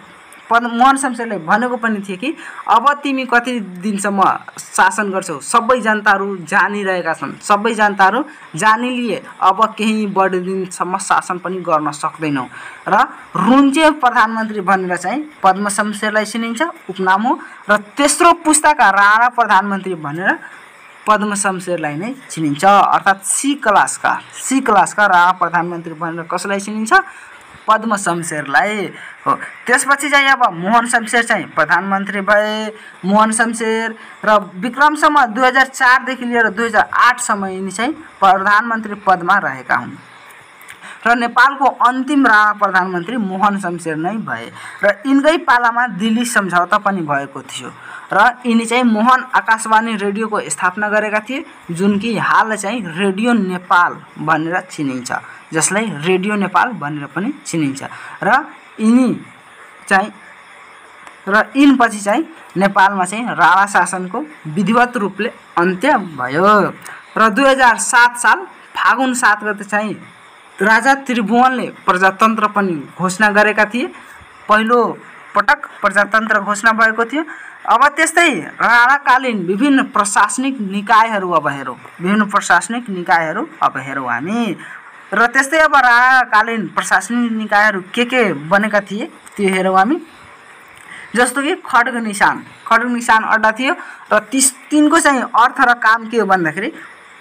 मोहन शमशेरले भनेको पनि थियो कि अब तिमी कति दिनसम्म शासन गर्छौ, सबै जनताहरू जानिरहेका छन्, सबै जनताहरू जानिलिए अब केही बढी दिनसम्म शासन पनि गर्न सक्दैनौ। र रुन्चे प्रधानमन्त्री भनेर चाहिँ पद्म शमशेरलाई चिनिन्छ, उपनाम हो। र तेस्रो पुस्ताका राणा प्रधानमन्त्री भनेर पद्म शमशेरलाई नै चिनिन्छ, अर्थात् सी क्लासका राणा प्रधानमन्त्री भनेर कसलाई चिनिन्छ? पद्म शमशेरलाई हो। त्यसपछि चाहिँ अब मोहन शमशेर चाहिँ प्रधानमन्त्री भए। मोहन शमशेर र विक्रमसम्म 2004 देखि लिएर 2008 सम्म यिनी चाहिँ प्रधानमन्त्री पदमा रहेका हुन्। र नेपालको अन्तिम राणा प्रधानमन्त्री मोहन शमशेर नै भए। र यिनकै पालामा दिल्ली सम्झौता पनि भएको थियो। र यिनी चाहिँ मोहन आकाशवाणी रेडियोको स्थापना गरेका थिए, जुन कि हाल चाहिँ रेडियो नेपाल भनेर चिनिन्छ, जसलाई रेडियो नेपाल भनेर पनि चिनिन्छ। र यिनपछि चाहिँ नेपालमा चाहिँ राणा शासनको विधिवत रूपले अन्त्य भयो। र 2007 साल फागुन 7 गते चाहिँ राजा त्रिभुवनले प्रजातन्त्र पनि घोषणा गरेका थिए। पहिलो पटक प्रजातन्त्र घोषणा भएको थियो। अब त्यस्तै राणाकालीन विभिन्न प्रशासनिक निकायहरू अब हेरौँ हामी। र त्यस्तै अब राणाकालीन प्रशासनिक निकायहरू के बनेका थिए त्यो हेरौँ हामी। जस्तो कि खड्ग निशान अड्डा थियो। र तिनको चाहिँ अर्थ र काम के हो भन्दाखेरि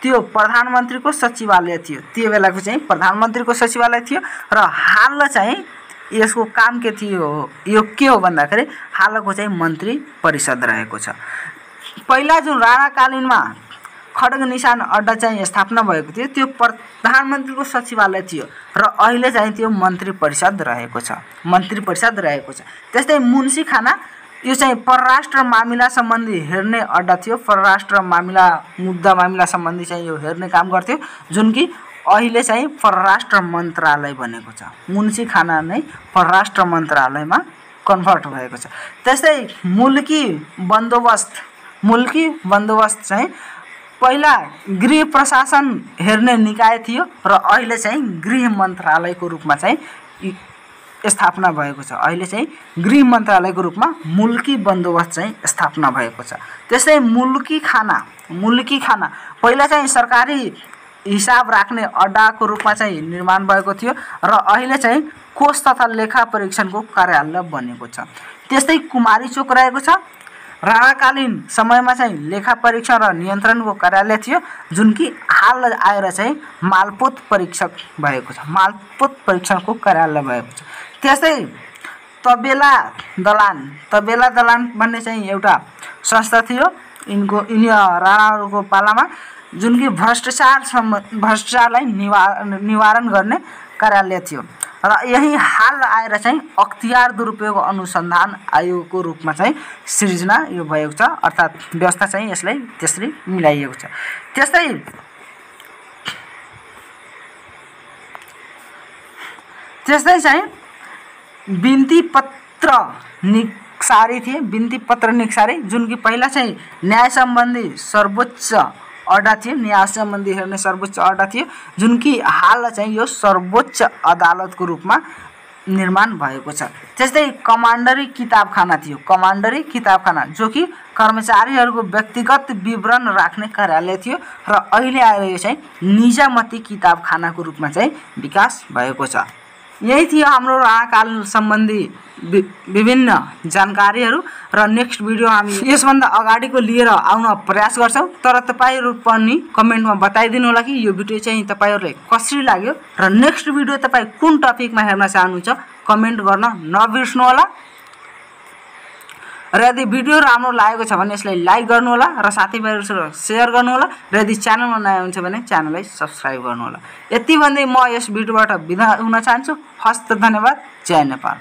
त्यो प्रधानमन्त्रीको सचिवालय थियो, त्यो बेलाको चाहिँ प्रधानमन्त्रीको सचिवालय थियो। र हाल चाहिँ यसको काम के थियो, यो के हो भन्दाखेरि हालको चाहिँ मन्त्री परिषद रहेको छ। पहिला जुन राणाकालीनमा खड्ग निशान अड्डा चाहिँ स्थापना भएको थियो त्यो प्रधानमन्त्रीको सचिवालय थियो, र अहिले चाहिँ त्यो मन्त्री परिषद रहेको छ। त्यस्तै मुन्सी खाना यो चाहिँ परराष्ट्र मामिला सम्बन्धी हेर्ने अड्डा थियो। परराष्ट्र मुद्दा मामिला सम्बन्धी चाहिँ यो हेर्ने काम गर्थ्यो, जुन कि अहिले चाहिँ परराष्ट्र मन्त्रालय बनेको छ। मुन्सी खाना नै परराष्ट्र मन्त्रालयमा कन्भर्ट भएको छ। त्यस्तै मुल्की बन्दोबस्त चाहिँ पहिला गृह प्रशासन हेर्ने निकाय थियो, र अहिले चाहिँ गृह मन्त्रालयको रूपमा चाहिँ स्थापना भएको छ। अहिले चाहिँ गृह मन्त्रालयको रूपमा मुल्की बन्दोबस्त चाहिँ स्थापना भएको छ। त्यस्तै मुल्की खाना पहिला चाहिँ सरकारी हिसाब राख्ने अड्डाको रूपमा चाहिँ निर्माण भएको थियो, र अहिले चाहिँ कोष तथा लेखा परीक्षणको कार्यालय बनेको छ। त्यस्तै कुमारी चोक रहेको छ। राणाकालीन समयमा चाहिँ लेखा परीक्षण र नियन्त्रणको कार्यालय थियो, जुन कि हाल आएर चाहिँ मालपोत परीक्षणको कार्यालय भएको छ। त्यस्तै तबेला दलान भन्ने चाहिँ एउटा संस्था थियो यिनी राणाहरूको पालामा, जुन कि भ्रष्टाचारलाई निवारण गर्ने कार्यालय थियो। र यही हाल आएर चाहिँ अख्तियार दुरुपयोग अनुसन्धान आयोगको रूपमा चाहिँ सृजना यो भएको छ, अर्थात् व्यवस्था चाहिँ यसलाई त्यसरी मिलाइएको छ। त्यस्तै चाहिँ बिन्ती पत्र निक्सारी जुन कि पहिला चाहिँ न्याय सम्बन्धी सर्वोच्च अड्डा थियो, न्याय सम्बन्धी हेर्ने सर्वोच्च अड्डा थियो, जुन कि हाल चाहिँ यो सर्वोच्च अदालतको रूपमा निर्माण भएको छ। त्यस्तै कमान्डरी किताबखाना थियो, कमान्डरी किताबखाना जो कि कर्मचारीहरूको व्यक्तिगत विवरण राख्ने कार्यालय थियो र अहिले आएर यो चाहिँ निजामती किताबखानाको रूपमा चाहिँ विकास भएको छ। यही थियो हाम्रो राणाकाल सम्बन्धी विभिन्न जानकारीहरू र नेक्स्ट भिडियो हामी यसभन्दा अगाडिको लिएर आउन प्रयास गर्छौँ। तर तपाईहरु पनि कमेन्टमा बताइदिनु होला कि यो भिडियो चाहिँ तपाईहरुलाई कसरी लाग्यो र नेक्स्ट भिडियो तपाई कुन टपिकमा हेर्न चाहनुहुन्छ कमेन्ट गर्न नबिर्सनु होला। र यदि भिडियो राम्रो लागेको छ भने यसलाई लाइक गर्नु होला र साथीभाइहरुसँग शेयर गर्नु होला र यदि च्यानलमा नयाँ हुनुहुन्छ भने च्यानललाई सब्स्क्राइब गर्नु होला। यति भन्दै म यस भिडियोबाट बिदा हुन चाहन्छु। हस्त धन्यवाद। जय नेपाल।